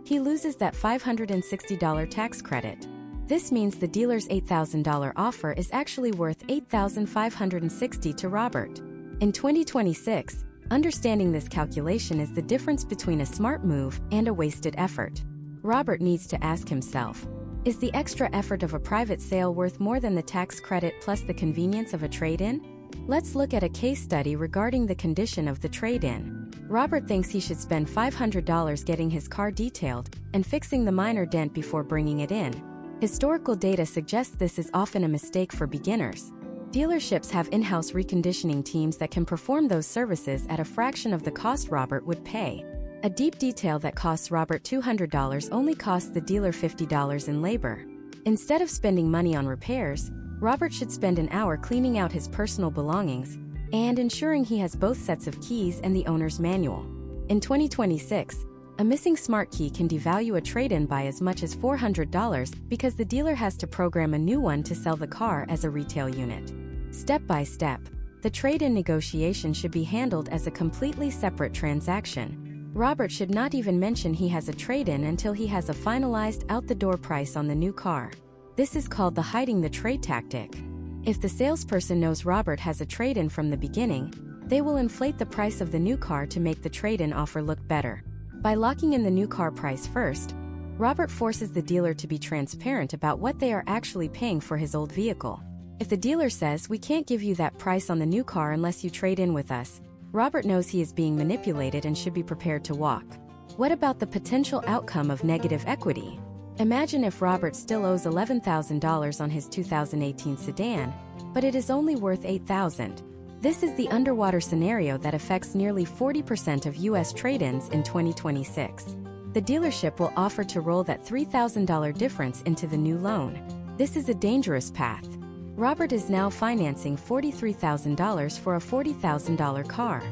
he loses that $560 tax credit. This means the dealer's $8,000 offer is actually worth $8,560 to Robert. In 2026, understanding this calculation is the difference between a smart move and a wasted effort. Robert needs to ask himself, is the extra effort of a private sale worth more than the tax credit plus the convenience of a trade-in? Let's look at a case study regarding the condition of the trade-in. Robert thinks he should spend $500 getting his car detailed and fixing the minor dent before bringing it in. Historical data suggests this is often a mistake for beginners. Dealerships have in-house reconditioning teams that can perform those services at a fraction of the cost Robert would pay. A deep detail that costs Robert $200 only costs the dealer $50 in labor. Instead of spending money on repairs, Robert should spend an hour cleaning out his personal belongings and ensuring he has both sets of keys and the owner's manual. In 2026, a missing smart key can devalue a trade-in by as much as $400 because the dealer has to program a new one to sell the car as a retail unit. Step by step, the trade-in negotiation should be handled as a completely separate transaction. Robert should not even mention he has a trade-in until he has a finalized out-the-door price on the new car. This is called the hiding the trade tactic. If the salesperson knows Robert has a trade-in from the beginning, they will inflate the price of the new car to make the trade-in offer look better. By locking in the new car price first, Robert forces the dealer to be transparent about what they are actually paying for his old vehicle. If the dealer says, "We can't give you that price on the new car unless you trade in with us," Robert knows he is being manipulated and should be prepared to walk. What about the potential outcome of negative equity? Imagine if Robert still owes $11,000 on his 2018 sedan, but it is only worth $8,000. This is the underwater scenario that affects nearly 40% of U.S. trade-ins in 2026. The dealership will offer to roll that $3,000 difference into the new loan. This is a dangerous path. Robert is now financing $43,000 for a $40,000 car.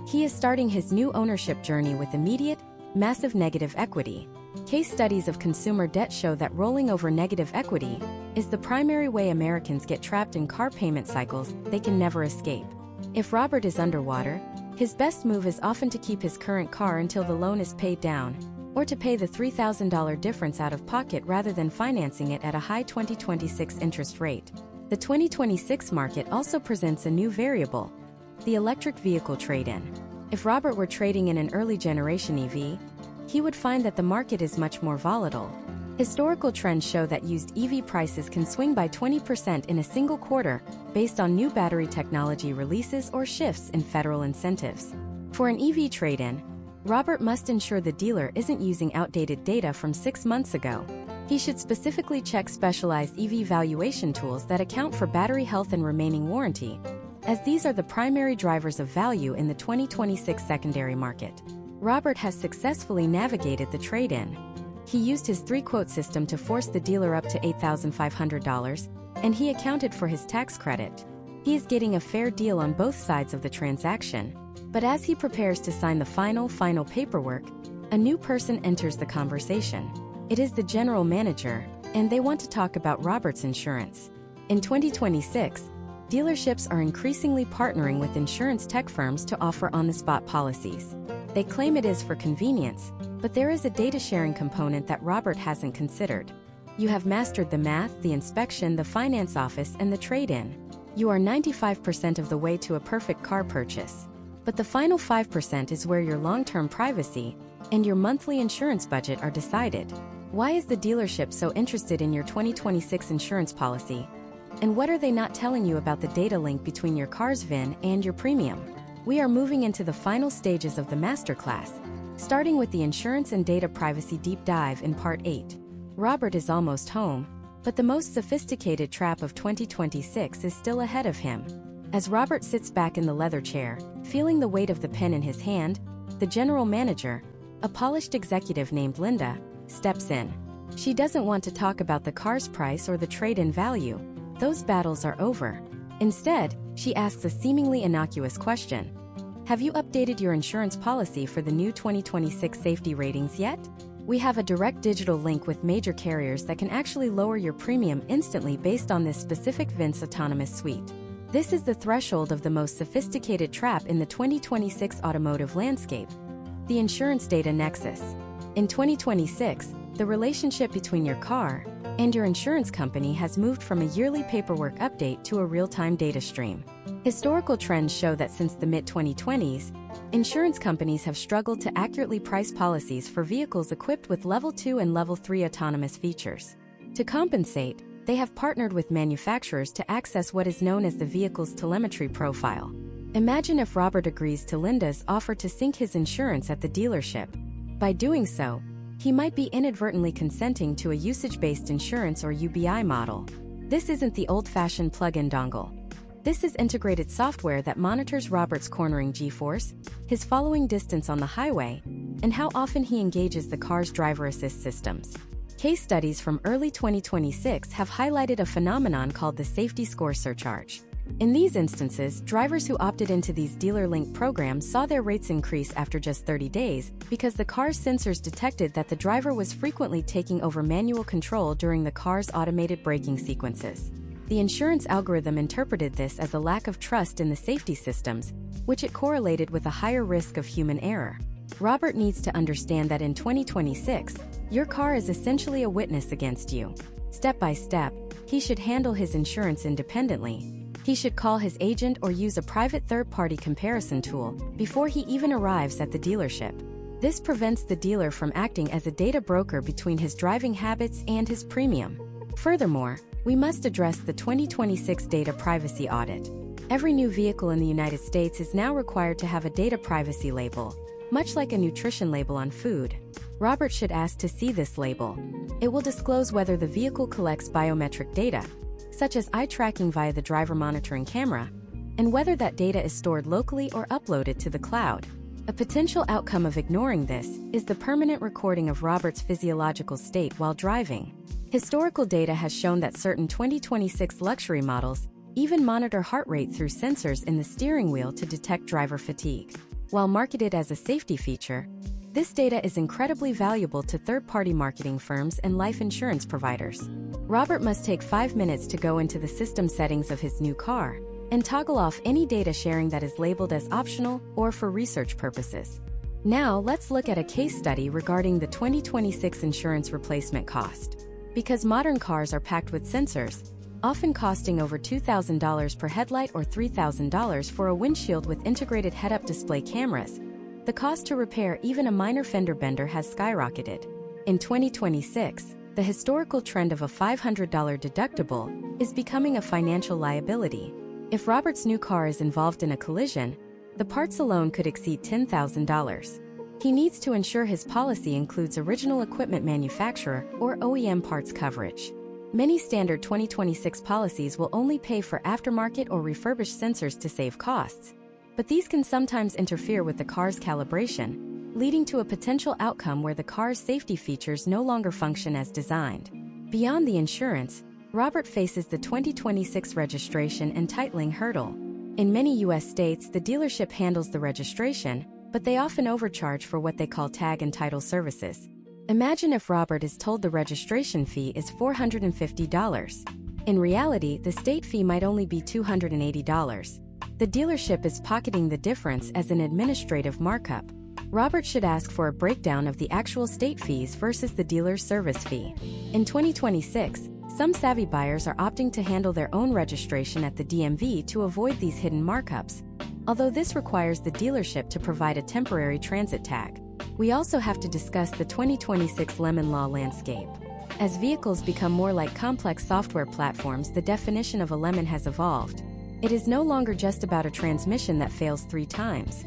He is starting his new ownership journey with immediate, massive negative equity. Case studies of consumer debt show that rolling over negative equity is the primary way Americans get trapped in car payment cycles they can never escape. If Robert is underwater, his best move is often to keep his current car until the loan is paid down, or to pay the $3,000 difference out of pocket rather than financing it at a high 2026 interest rate. The 2026 market also presents a new variable: the electric vehicle trade-in. If Robert were trading in an early generation EV, he would find that the market is much more volatile. Historical trends show that used EV prices can swing by 20% in a single quarter based on new battery technology releases or shifts in federal incentives. For an EV trade-in, Robert must ensure the dealer isn't using outdated data from 6 months ago. He should specifically check specialized EV valuation tools that account for battery health and remaining warranty, as these are the primary drivers of value in the 2026 secondary market. Robert has successfully navigated the trade-in. He used his 3-quote system to force the dealer up to $8,500, and he accounted for his tax credit. He is getting a fair deal on both sides of the transaction. But as he prepares to sign the final paperwork, a new person enters the conversation. It is the general manager, and they want to talk about Robert's insurance. In 2026, dealerships are increasingly partnering with insurance tech firms to offer on-the-spot policies. They claim it is for convenience, but there is a data-sharing component that Robert hasn't considered. You have mastered the math, the inspection, the finance office, and the trade-in. You are 95% of the way to a perfect car purchase. But the final 5% is where your long-term privacy and your monthly insurance budget are decided. Why is the dealership so interested in your 2026 insurance policy? And what are they not telling you about the data link between your car's VIN and your premium? We are moving into the final stages of the masterclass, starting with the insurance and data privacy deep dive in Part 8. Robert is almost home, but the most sophisticated trap of 2026 is still ahead of him. As Robert sits back in the leather chair, feeling the weight of the pen in his hand, the general manager, a polished executive named Linda, steps in. She doesn't want to talk about the car's price or the trade-in value. Those battles are over. Instead, she asks a seemingly innocuous question. Have you updated your insurance policy for the new 2026 safety ratings yet? We have a direct digital link with major carriers that can actually lower your premium instantly based on this specific VIN's autonomous suite. This is the threshold of the most sophisticated trap in the 2026 automotive landscape: the insurance data nexus. In 2026, the relationship between your car and your insurance company has moved from a yearly paperwork update to a real-time data stream. Historical trends show that since the mid-2020s, insurance companies have struggled to accurately price policies for vehicles equipped with Level 2 and Level 3 autonomous features. To compensate, they have partnered with manufacturers to access what is known as the vehicle's telemetry profile. Imagine if Robert agrees to Linda's offer to sync his insurance at the dealership. By doing so, he might be inadvertently consenting to a usage-based insurance or UBI model. This isn't the old-fashioned plug-in dongle. This is integrated software that monitors Robert's cornering G-force, his following distance on the highway, and how often he engages the car's driver assist systems. Case studies from early 2026 have highlighted a phenomenon called the safety score surcharge. In these instances, drivers who opted into these dealer-linked programs saw their rates increase after just 30 days because the car's sensors detected that the driver was frequently taking over manual control during the car's automated braking sequences. The insurance algorithm interpreted this as a lack of trust in the safety systems, which it correlated with a higher risk of human error. Robert needs to understand that in 2026, your car is essentially a witness against you. Step by step, he should handle his insurance independently. He should call his agent or use a private third-party comparison tool before he even arrives at the dealership. This prevents the dealer from acting as a data broker between his driving habits and his premium. Furthermore, we must address the 2026 data privacy audit. Every new vehicle in the United States is now required to have a data privacy label, much like a nutrition label on food. Robert should ask to see this label. It will disclose whether the vehicle collects biometric data, such as eye tracking via the driver monitoring camera, and whether that data is stored locally or uploaded to the cloud. A potential outcome of ignoring this is the permanent recording of Robert's physiological state while driving. Historical data has shown that certain 2026 luxury models even monitor heart rate through sensors in the steering wheel to detect driver fatigue. While marketed as a safety feature, this data is incredibly valuable to third-party marketing firms and life insurance providers. Robert must take 5 minutes to go into the system settings of his new car and toggle off any data sharing that is labeled as optional or for research purposes. Now, let's look at a case study regarding the 2026 insurance replacement cost. Because modern cars are packed with sensors, often costing over $2,000 per headlight or $3,000 for a windshield with integrated head-up display cameras, the cost to repair even a minor fender bender has skyrocketed. In 2026, the historical trend of a $500 deductible is becoming a financial liability. If Robert's new car is involved in a collision, the parts alone could exceed $10,000. He needs to ensure his policy includes original equipment manufacturer or OEM parts coverage. Many standard 2026 policies will only pay for aftermarket or refurbished sensors to save costs, but these can sometimes interfere with the car's calibration, leading to a potential outcome where the car's safety features no longer function as designed. Beyond the insurance, Robert faces the 2026 registration and titling hurdle. In many U.S. states, the dealership handles the registration, but they often overcharge for what they call tag and title services. Imagine if Robert is told the registration fee is $450. In reality, the state fee might only be $280. The dealership is pocketing the difference as an administrative markup. Robert should ask for a breakdown of the actual state fees versus the dealer's service fee. In 2026, some savvy buyers are opting to handle their own registration at the DMV to avoid these hidden markups, although this requires the dealership to provide a temporary transit tag. We also have to discuss the 2026 lemon law landscape. As vehicles become more like complex software platforms, the definition of a lemon has evolved. It is no longer just about a transmission that fails 3 times.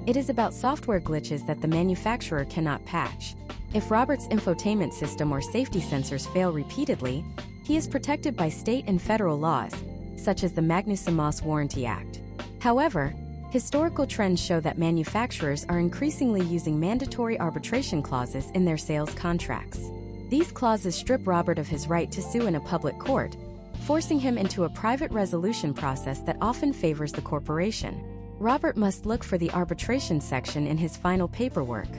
It is about software glitches that the manufacturer cannot patch. If Robert's infotainment system or safety sensors fail repeatedly, he is protected by state and federal laws, such as the Magnuson-Moss Warranty Act. However, historical trends show that manufacturers are increasingly using mandatory arbitration clauses in their sales contracts. These clauses strip Robert of his right to sue in a public court, forcing him into a private resolution process that often favors the corporation. Robert must look for the arbitration section in his final paperwork.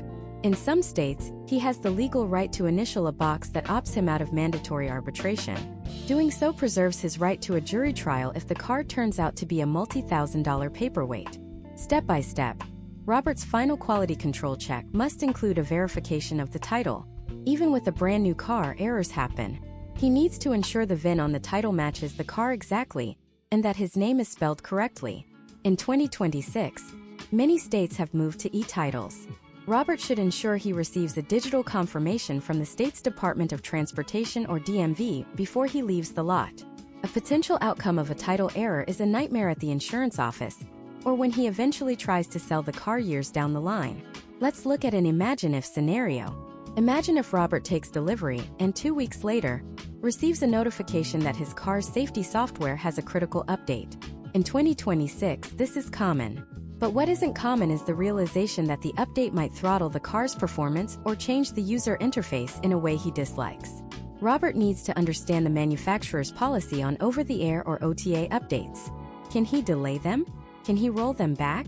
In some states, he has the legal right to initial a box that opts him out of mandatory arbitration. Doing so preserves his right to a jury trial if the car turns out to be a multi-thousand-dollar paperweight. Step by step, Robert's final quality control check must include a verification of the title. Even with a brand new car, errors happen. He needs to ensure the VIN on the title matches the car exactly, and that his name is spelled correctly. In 2026, many states have moved to e-titles. Robert should ensure he receives a digital confirmation from the state's Department of Transportation or DMV before he leaves the lot. A potential outcome of a title error is a nightmare at the insurance office, or when he eventually tries to sell the car years down the line. Let's look at an imagine-if scenario. Imagine if Robert takes delivery and 2 weeks later, receives a notification that his car's safety software has a critical update. In 2026, this is common. But what isn't common is the realization that the update might throttle the car's performance or change the user interface in a way he dislikes. Robert needs to understand the manufacturer's policy on over-the-air or OTA updates. Can he delay them? Can he roll them back?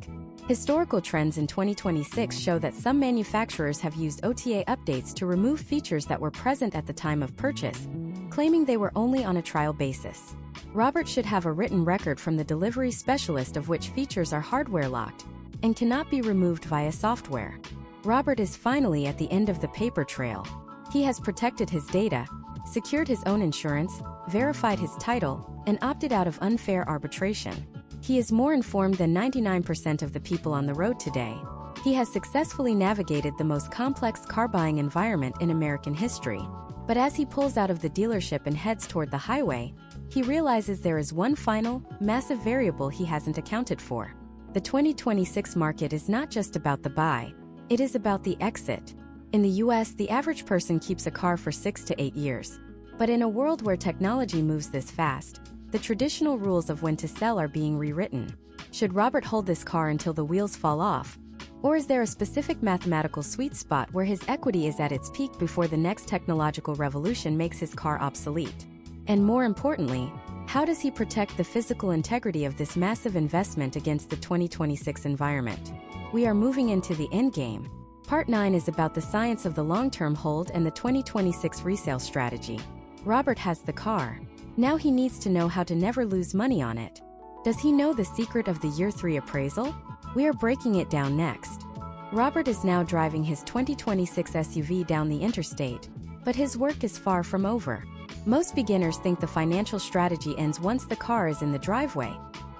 Historical trends in 2026 show that some manufacturers have used OTA updates to remove features that were present at the time of purchase, claiming they were only on a trial basis. Robert should have a written record from the delivery specialist of which features are hardware locked and cannot be removed via software. Robert is finally at the end of the paper trail. He has protected his data, secured his own insurance, verified his title, and opted out of unfair arbitration. He is more informed than 99% of the people on the road today. He has successfully navigated the most complex car buying environment in American history. But as he pulls out of the dealership and heads toward the highway, he realizes there is one final, massive variable he hasn't accounted for. The 2026 market is not just about the buy, it is about the exit. In the US, the average person keeps a car for 6 to 8 years. But in a world where technology moves this fast, the traditional rules of when to sell are being rewritten. Should Robert hold this car until the wheels fall off? Or is there a specific mathematical sweet spot where his equity is at its peak before the next technological revolution makes his car obsolete? And more importantly, how does he protect the physical integrity of this massive investment against the 2026 environment? We are moving into the endgame. Part 9 is about the science of the long-term hold and the 2026 resale strategy. Robert has the car. Now he needs to know how to never lose money on it. Does he know the secret of the year 3 appraisal? We are breaking it down next. Robert is now driving his 2026 SUV down the interstate, but his work is far from over. Most beginners think the financial strategy ends once the car is in the driveway.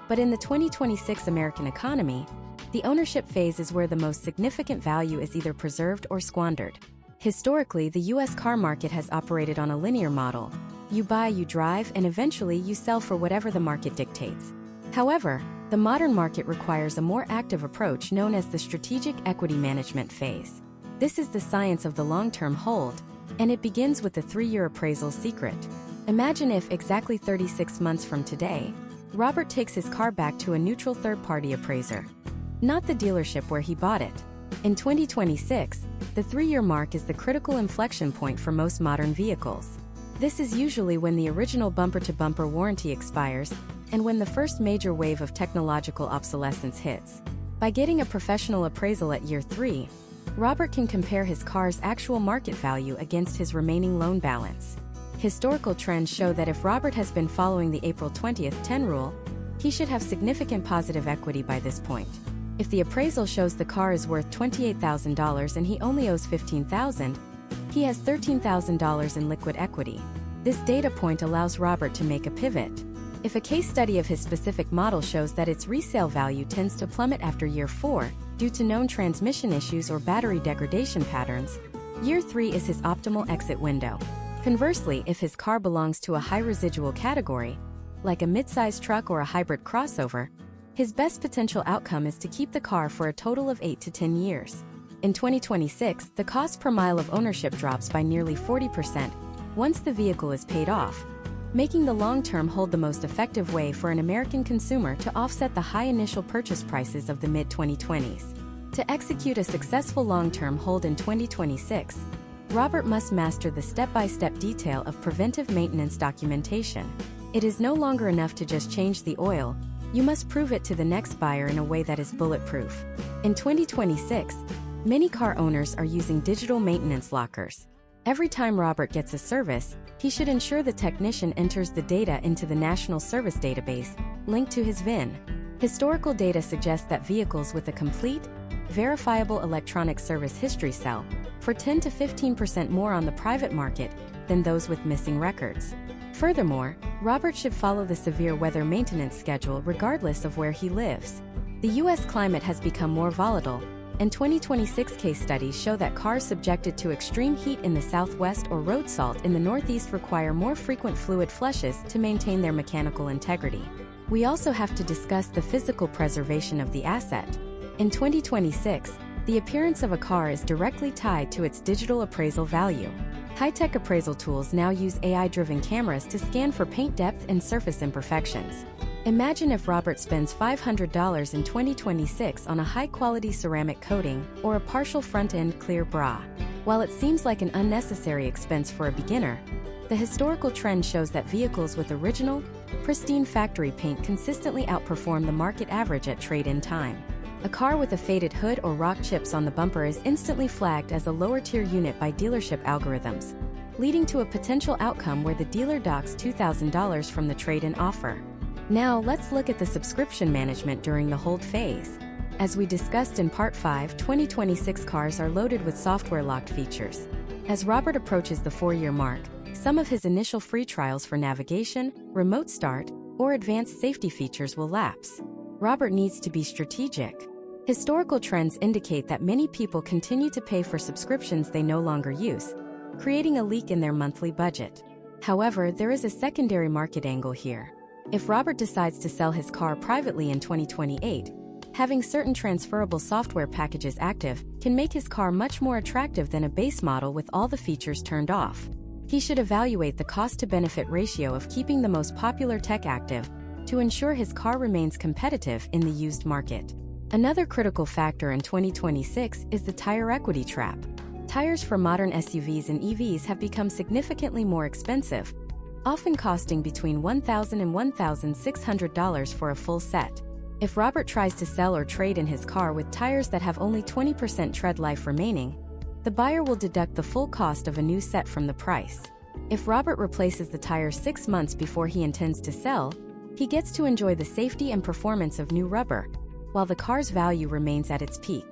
But in the 2026 American economy, the ownership phase is where the most significant value is either preserved or squandered. Historically, the U.S. car market has operated on a linear model. You buy, you drive, and eventually you sell for whatever the market dictates. However, the modern market requires a more active approach known as the strategic equity management phase. This is the science of the long-term hold, and it begins with the 3-year appraisal secret. Imagine if, exactly 36 months from today, Robert takes his car back to a neutral third-party appraiser. Not the dealership where he bought it. In 2026, the 3-year mark is the critical inflection point for most modern vehicles. This is usually when the original bumper-to-bumper warranty expires and when the first major wave of technological obsolescence hits. By getting a professional appraisal at year 3, Robert can compare his car's actual market value against his remaining loan balance. Historical trends show that if Robert has been following the April 20th 10 rule, he should have significant positive equity by this point. If the appraisal shows the car is worth $28,000 and he only owes $15,000, he has $13,000 in liquid equity. This data point allows Robert to make a pivot. If a case study of his specific model shows that its resale value tends to plummet after year 4 due to known transmission issues or battery degradation patterns, year 3 is his optimal exit window. Conversely, if his car belongs to a high residual category, like a mid-size truck or a hybrid crossover, his best potential outcome is to keep the car for a total of 8 to 10 years. In 2026, the cost per mile of ownership drops by nearly 40% once the vehicle is paid off, making the long-term hold the most effective way for an American consumer to offset the high initial purchase prices of the mid-2020s. To execute a successful long-term hold in 2026, Robert must master the step-by-step detail of preventive maintenance documentation. It is no longer enough to just change the oil. You must prove it to the next buyer in a way that is bulletproof. In 2026, many car owners are using digital maintenance lockers. Every time Robert gets a service, he should ensure the technician enters the data into the National Service Database, linked to his VIN. Historical data suggests that vehicles with a complete, verifiable electronic service history sell for 10 to 15% more on the private market than those with missing records. Furthermore, Robert should follow the severe weather maintenance schedule regardless of where he lives. The U.S. climate has become more volatile, and 2026 case studies show that cars subjected to extreme heat in the southwest or road salt in the northeast require more frequent fluid flushes to maintain their mechanical integrity. We also have to discuss the physical preservation of the asset. In 2026, the appearance of a car is directly tied to its digital appraisal value. High-tech appraisal tools now use AI-driven cameras to scan for paint depth and surface imperfections. Imagine if Robert spends $500 in 2026 on a high-quality ceramic coating or a partial front-end clear bra. While it seems like an unnecessary expense for a beginner, the historical trend shows that vehicles with original, pristine factory paint consistently outperform the market average at trade-in time. A car with a faded hood or rock chips on the bumper is instantly flagged as a lower-tier unit by dealership algorithms, leading to a potential outcome where the dealer docks $2,000 from the trade-in offer. Now, let's look at the subscription management during the hold phase. As we discussed in Part 5, 2026 cars are loaded with software-locked features. As Robert approaches the 4-year mark, some of his initial free trials for navigation, remote start, or advanced safety features will lapse. Robert needs to be strategic. Historical trends indicate that many people continue to pay for subscriptions they no longer use, creating a leak in their monthly budget. However, there is a secondary market angle here. If Robert decides to sell his car privately in 2028, having certain transferable software packages active can make his car much more attractive than a base model with all the features turned off. He should evaluate the cost-to-benefit ratio of keeping the most popular tech active to ensure his car remains competitive in the used market. Another critical factor in 2026 is the tire equity trap. Tires for modern SUVs and EVs have become significantly more expensive, often costing between $1,000 and $1,600 for a full set. If Robert tries to sell or trade in his car with tires that have only 20% tread life remaining, the buyer will deduct the full cost of a new set from the price. If Robert replaces the tires 6 months before he intends to sell, he gets to enjoy the safety and performance of new rubber, while the car's value remains at its peak.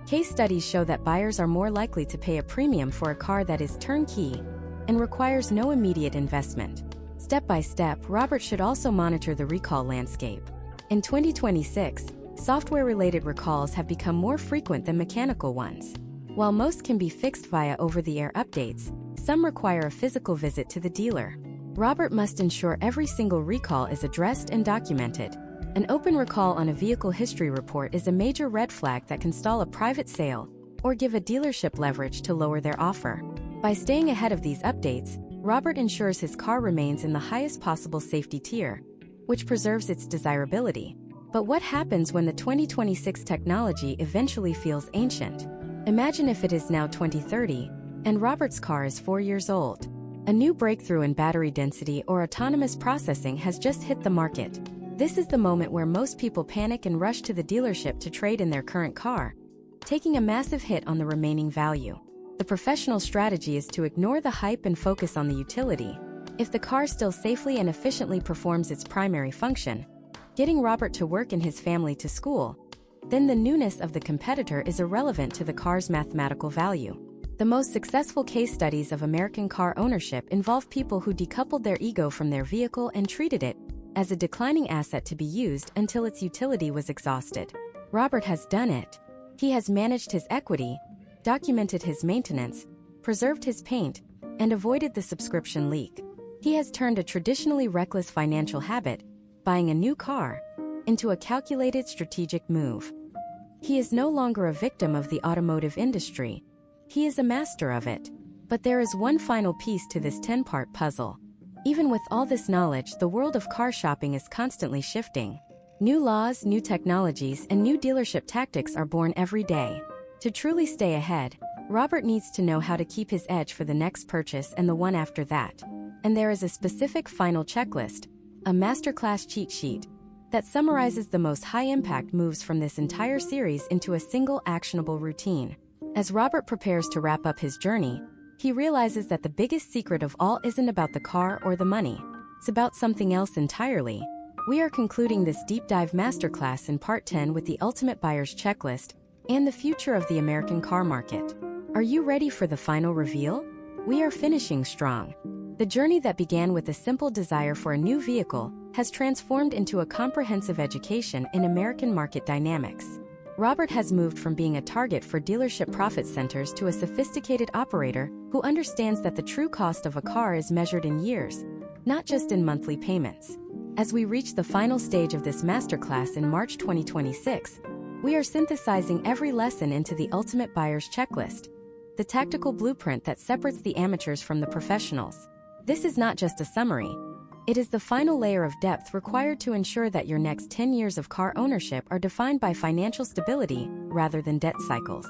Case studies show that buyers are more likely to pay a premium for a car that is turnkey and requires no immediate investment. Step by step, Robert should also monitor the recall landscape. In 2026, software-related recalls have become more frequent than mechanical ones. While most can be fixed via over-the-air updates, some require a physical visit to the dealer. Robert must ensure every single recall is addressed and documented. An open recall on a vehicle history report is a major red flag that can stall a private sale or give a dealership leverage to lower their offer. By staying ahead of these updates, Robert ensures his car remains in the highest possible safety tier, which preserves its desirability. But what happens when the 2026 technology eventually feels ancient? Imagine if it is now 2030, and Robert's car is 4 years old. A new breakthrough in battery density or autonomous processing has just hit the market. This is the moment where most people panic and rush to the dealership to trade in their current car, taking a massive hit on the remaining value. The professional strategy is to ignore the hype and focus on the utility. If the car still safely and efficiently performs its primary function, getting Robert to work and his family to school, then the newness of the competitor is irrelevant to the car's mathematical value. The most successful case studies of American car ownership involve people who decoupled their ego from their vehicle and treated it as a declining asset to be used until its utility was exhausted. Robert has done it. He has managed his equity, documented his maintenance, preserved his paint, and avoided the subscription leak. He has turned a traditionally reckless financial habit, buying a new car, into a calculated strategic move. He is no longer a victim of the automotive industry. He is a master of it. But there is one final piece to this 10-part puzzle. Even with all this knowledge, the world of car shopping is constantly shifting. New laws, new technologies, and new dealership tactics are born every day. To truly stay ahead, Robert needs to know how to keep his edge for the next purchase and the one after that. And there is a specific final checklist, a masterclass cheat sheet, that summarizes the most high-impact moves from this entire series into a single actionable routine. As Robert prepares to wrap up his journey, he realizes that the biggest secret of all isn't about the car or the money. It's about something else entirely. We are concluding this deep dive masterclass in part 10 with the ultimate buyer's checklist and the future of the American car market. Are you ready for the final reveal? We are finishing strong. The journey that began with a simple desire for a new vehicle has transformed into a comprehensive education in American market dynamics. Robert has moved from being a target for dealership profit centers to a sophisticated operator who understands that the true cost of a car is measured in years, not just in monthly payments. As we reach the final stage of this masterclass in March 2026, we are synthesizing every lesson into the ultimate buyer's checklist, the tactical blueprint that separates the amateurs from the professionals. This is not just a summary. It is the final layer of depth required to ensure that your next 10 years of car ownership are defined by financial stability rather than debt cycles.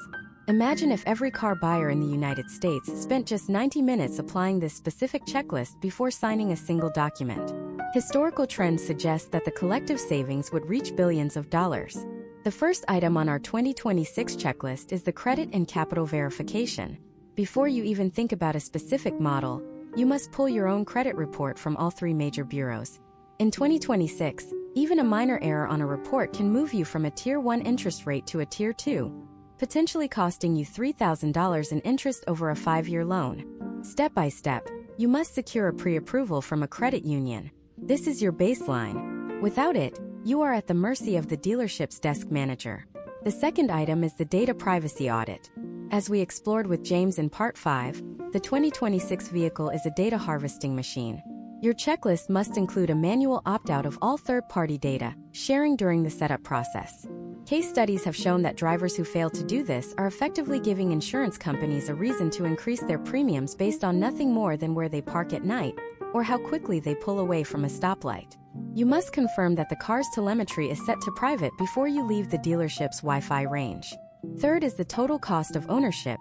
Imagine if every car buyer in the United States spent just 90 minutes applying this specific checklist before signing a single document. Historical trends suggest that the collective savings would reach billions of dollars. The first item on our 2026 checklist is the credit and capital verification. Before you even think about a specific model, you must pull your own credit report from all 3 major bureaus. In 2026, even a minor error on a report can move you from a Tier 1 interest rate to a Tier 2, potentially costing you $3,000 in interest over a 5-year loan. Step by step, you must secure a pre-approval from a credit union. This is your baseline. Without it, you are at the mercy of the dealership's desk manager. The second item is the data privacy audit. As we explored with James in Part 5, the 2026 vehicle is a data harvesting machine. Your checklist must include a manual opt-out of all third-party data sharing during the setup process. Case studies have shown that drivers who fail to do this are effectively giving insurance companies a reason to increase their premiums based on nothing more than where they park at night or how quickly they pull away from a stoplight. You must confirm that the car's telemetry is set to private before you leave the dealership's Wi-Fi range. Third is the total cost of ownership,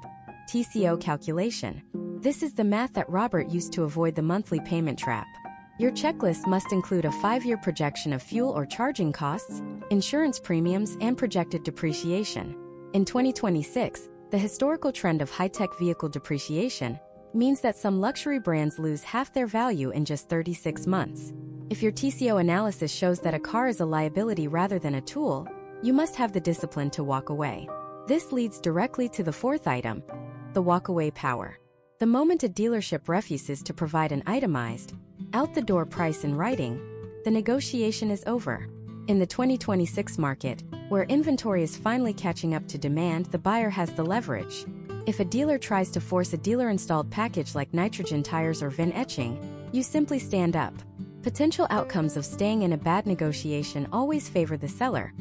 TCO calculation. This is the math that Robert used to avoid the monthly payment trap. Your checklist must include a 5-year projection of fuel or charging costs, insurance premiums, and projected depreciation. In 2026, the historical trend of high-tech vehicle depreciation means that some luxury brands lose half their value in just 36 months. If your TCO analysis shows that a car is a liability rather than a tool, you must have the discipline to walk away. This leads directly to the fourth item, the walkaway power. The moment a dealership refuses to provide an itemized, out-the-door price in writing, the negotiation is over. In the 2026 market, where inventory is finally catching up to demand, the buyer has the leverage. If a dealer tries to force a dealer-installed package like nitrogen tires or VIN etching, you simply stand up. Potential outcomes of staying in a bad negotiation always favor the seller.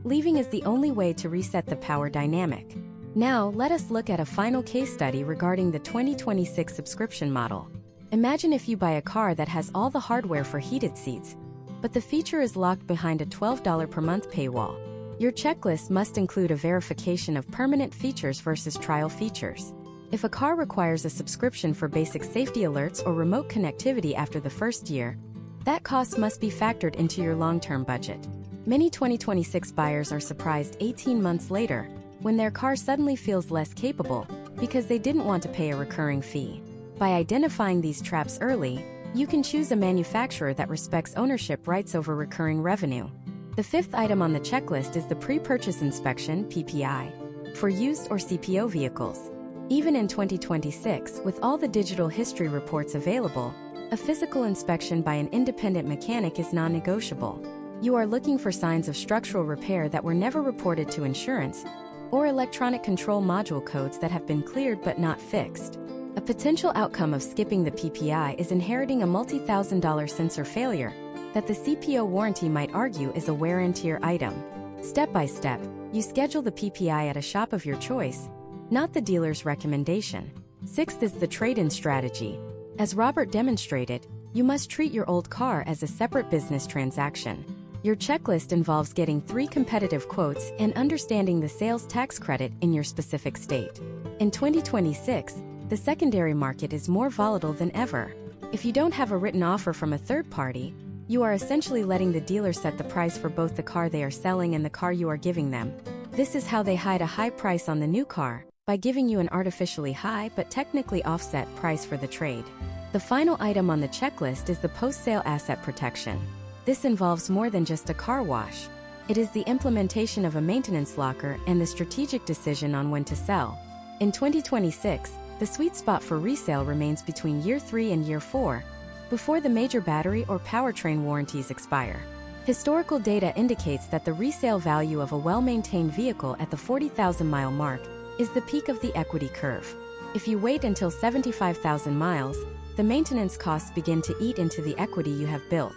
Leaving is the only way to reset the power dynamic. Now, let us look at a final case study regarding the 2026 subscription model. Imagine if you buy a car that has all the hardware for heated seats, but the feature is locked behind a $12 per month paywall. Your checklist must include a verification of permanent features versus trial features. If a car requires a subscription for basic safety alerts or remote connectivity after the first year, that cost must be factored into your long-term budget. Many 2026 buyers are surprised 18 months later when their car suddenly feels less capable because they didn't want to pay a recurring fee. By identifying these traps early, you can choose a manufacturer that respects ownership rights over recurring revenue. The fifth item on the checklist is the pre-purchase inspection (PPI) for used or CPO vehicles. Even in 2026, with all the digital history reports available, a physical inspection by an independent mechanic is non-negotiable. You are looking for signs of structural repair that were never reported to insurance, or electronic control module codes that have been cleared but not fixed. A potential outcome of skipping the PPI is inheriting a multi-thousand-dollar sensor failure that the CPO warranty might argue is a wear-and-tear item. Step by step, you schedule the PPI at a shop of your choice, not the dealer's recommendation. Sixth is the trade-in strategy. As Robert demonstrated, you must treat your old car as a separate business transaction. Your checklist involves getting 3 competitive quotes and understanding the sales tax credit in your specific state. In 2026, the secondary market is more volatile than ever. If you don't have a written offer from a third party, you are essentially letting the dealer set the price for both the car they are selling and the car you are giving them. This is how they hide a high price on the new car, by giving you an artificially high but technically offset price for the trade. The final item on the checklist is the post-sale asset protection. This involves more than just a car wash. It is the implementation of a maintenance locker and the strategic decision on when to sell. In 2026, the sweet spot for resale remains between year 3 and year 4, before the major battery or powertrain warranties expire. Historical data indicates that the resale value of a well-maintained vehicle at the 40,000-mile mark is the peak of the equity curve. If you wait until 75,000 miles, the maintenance costs begin to eat into the equity you have built.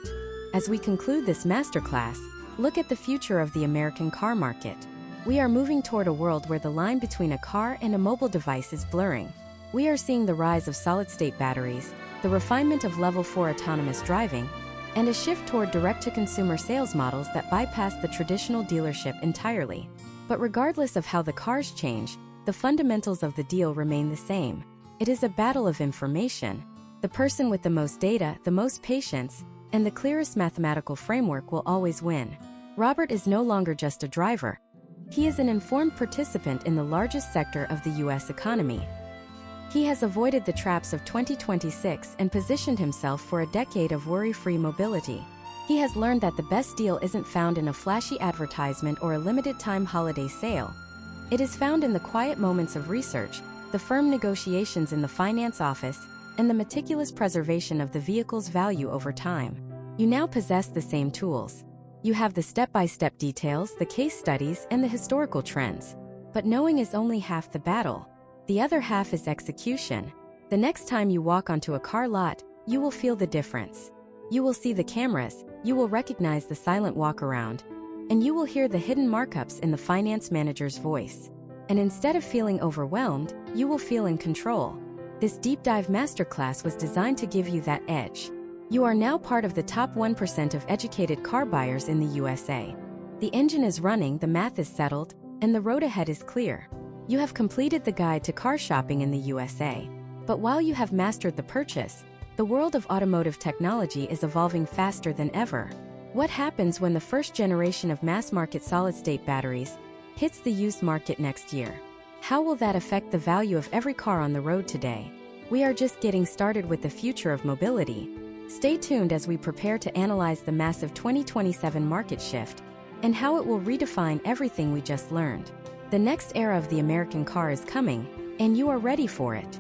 As we conclude this masterclass, look at the future of the American car market. We are moving toward a world where the line between a car and a mobile device is blurring. We are seeing the rise of solid-state batteries, the refinement of Level 4 autonomous driving, and a shift toward direct-to-consumer sales models that bypass the traditional dealership entirely. But regardless of how the cars change, the fundamentals of the deal remain the same. It is a battle of information. The person with the most data, the most patience, and the clearest mathematical framework will always win. Robert is no longer just a driver. He is an informed participant in the largest sector of the U.S. economy. He has avoided the traps of 2026 and positioned himself for a decade of worry-free mobility. He has learned that the best deal isn't found in a flashy advertisement or a limited-time holiday sale. It is found in the quiet moments of research, the firm negotiations in the finance office, and the meticulous preservation of the vehicle's value over time. You now possess the same tools. You have the step-by-step details, the case studies, and the historical trends. But knowing is only half the battle. The other half is execution. The next time you walk onto a car lot, you will feel the difference. You will see the cameras, you will recognize the silent walk-around, and you will hear the hidden markups in the finance manager's voice. And instead of feeling overwhelmed, you will feel in control. This deep dive masterclass was designed to give you that edge. You are now part of the top 1% of educated car buyers in the USA. The engine is running, the math is settled, and the road ahead is clear. You have completed the guide to car shopping in the USA. But while you have mastered the purchase, the world of automotive technology is evolving faster than ever. What happens when the first generation of mass-market solid-state batteries hits the used market next year? How will that affect the value of every car on the road today? We are just getting started with the future of mobility. Stay tuned as we prepare to analyze the massive 2027 market shift and how it will redefine everything we just learned. The next era of the American car is coming, and you are ready for it.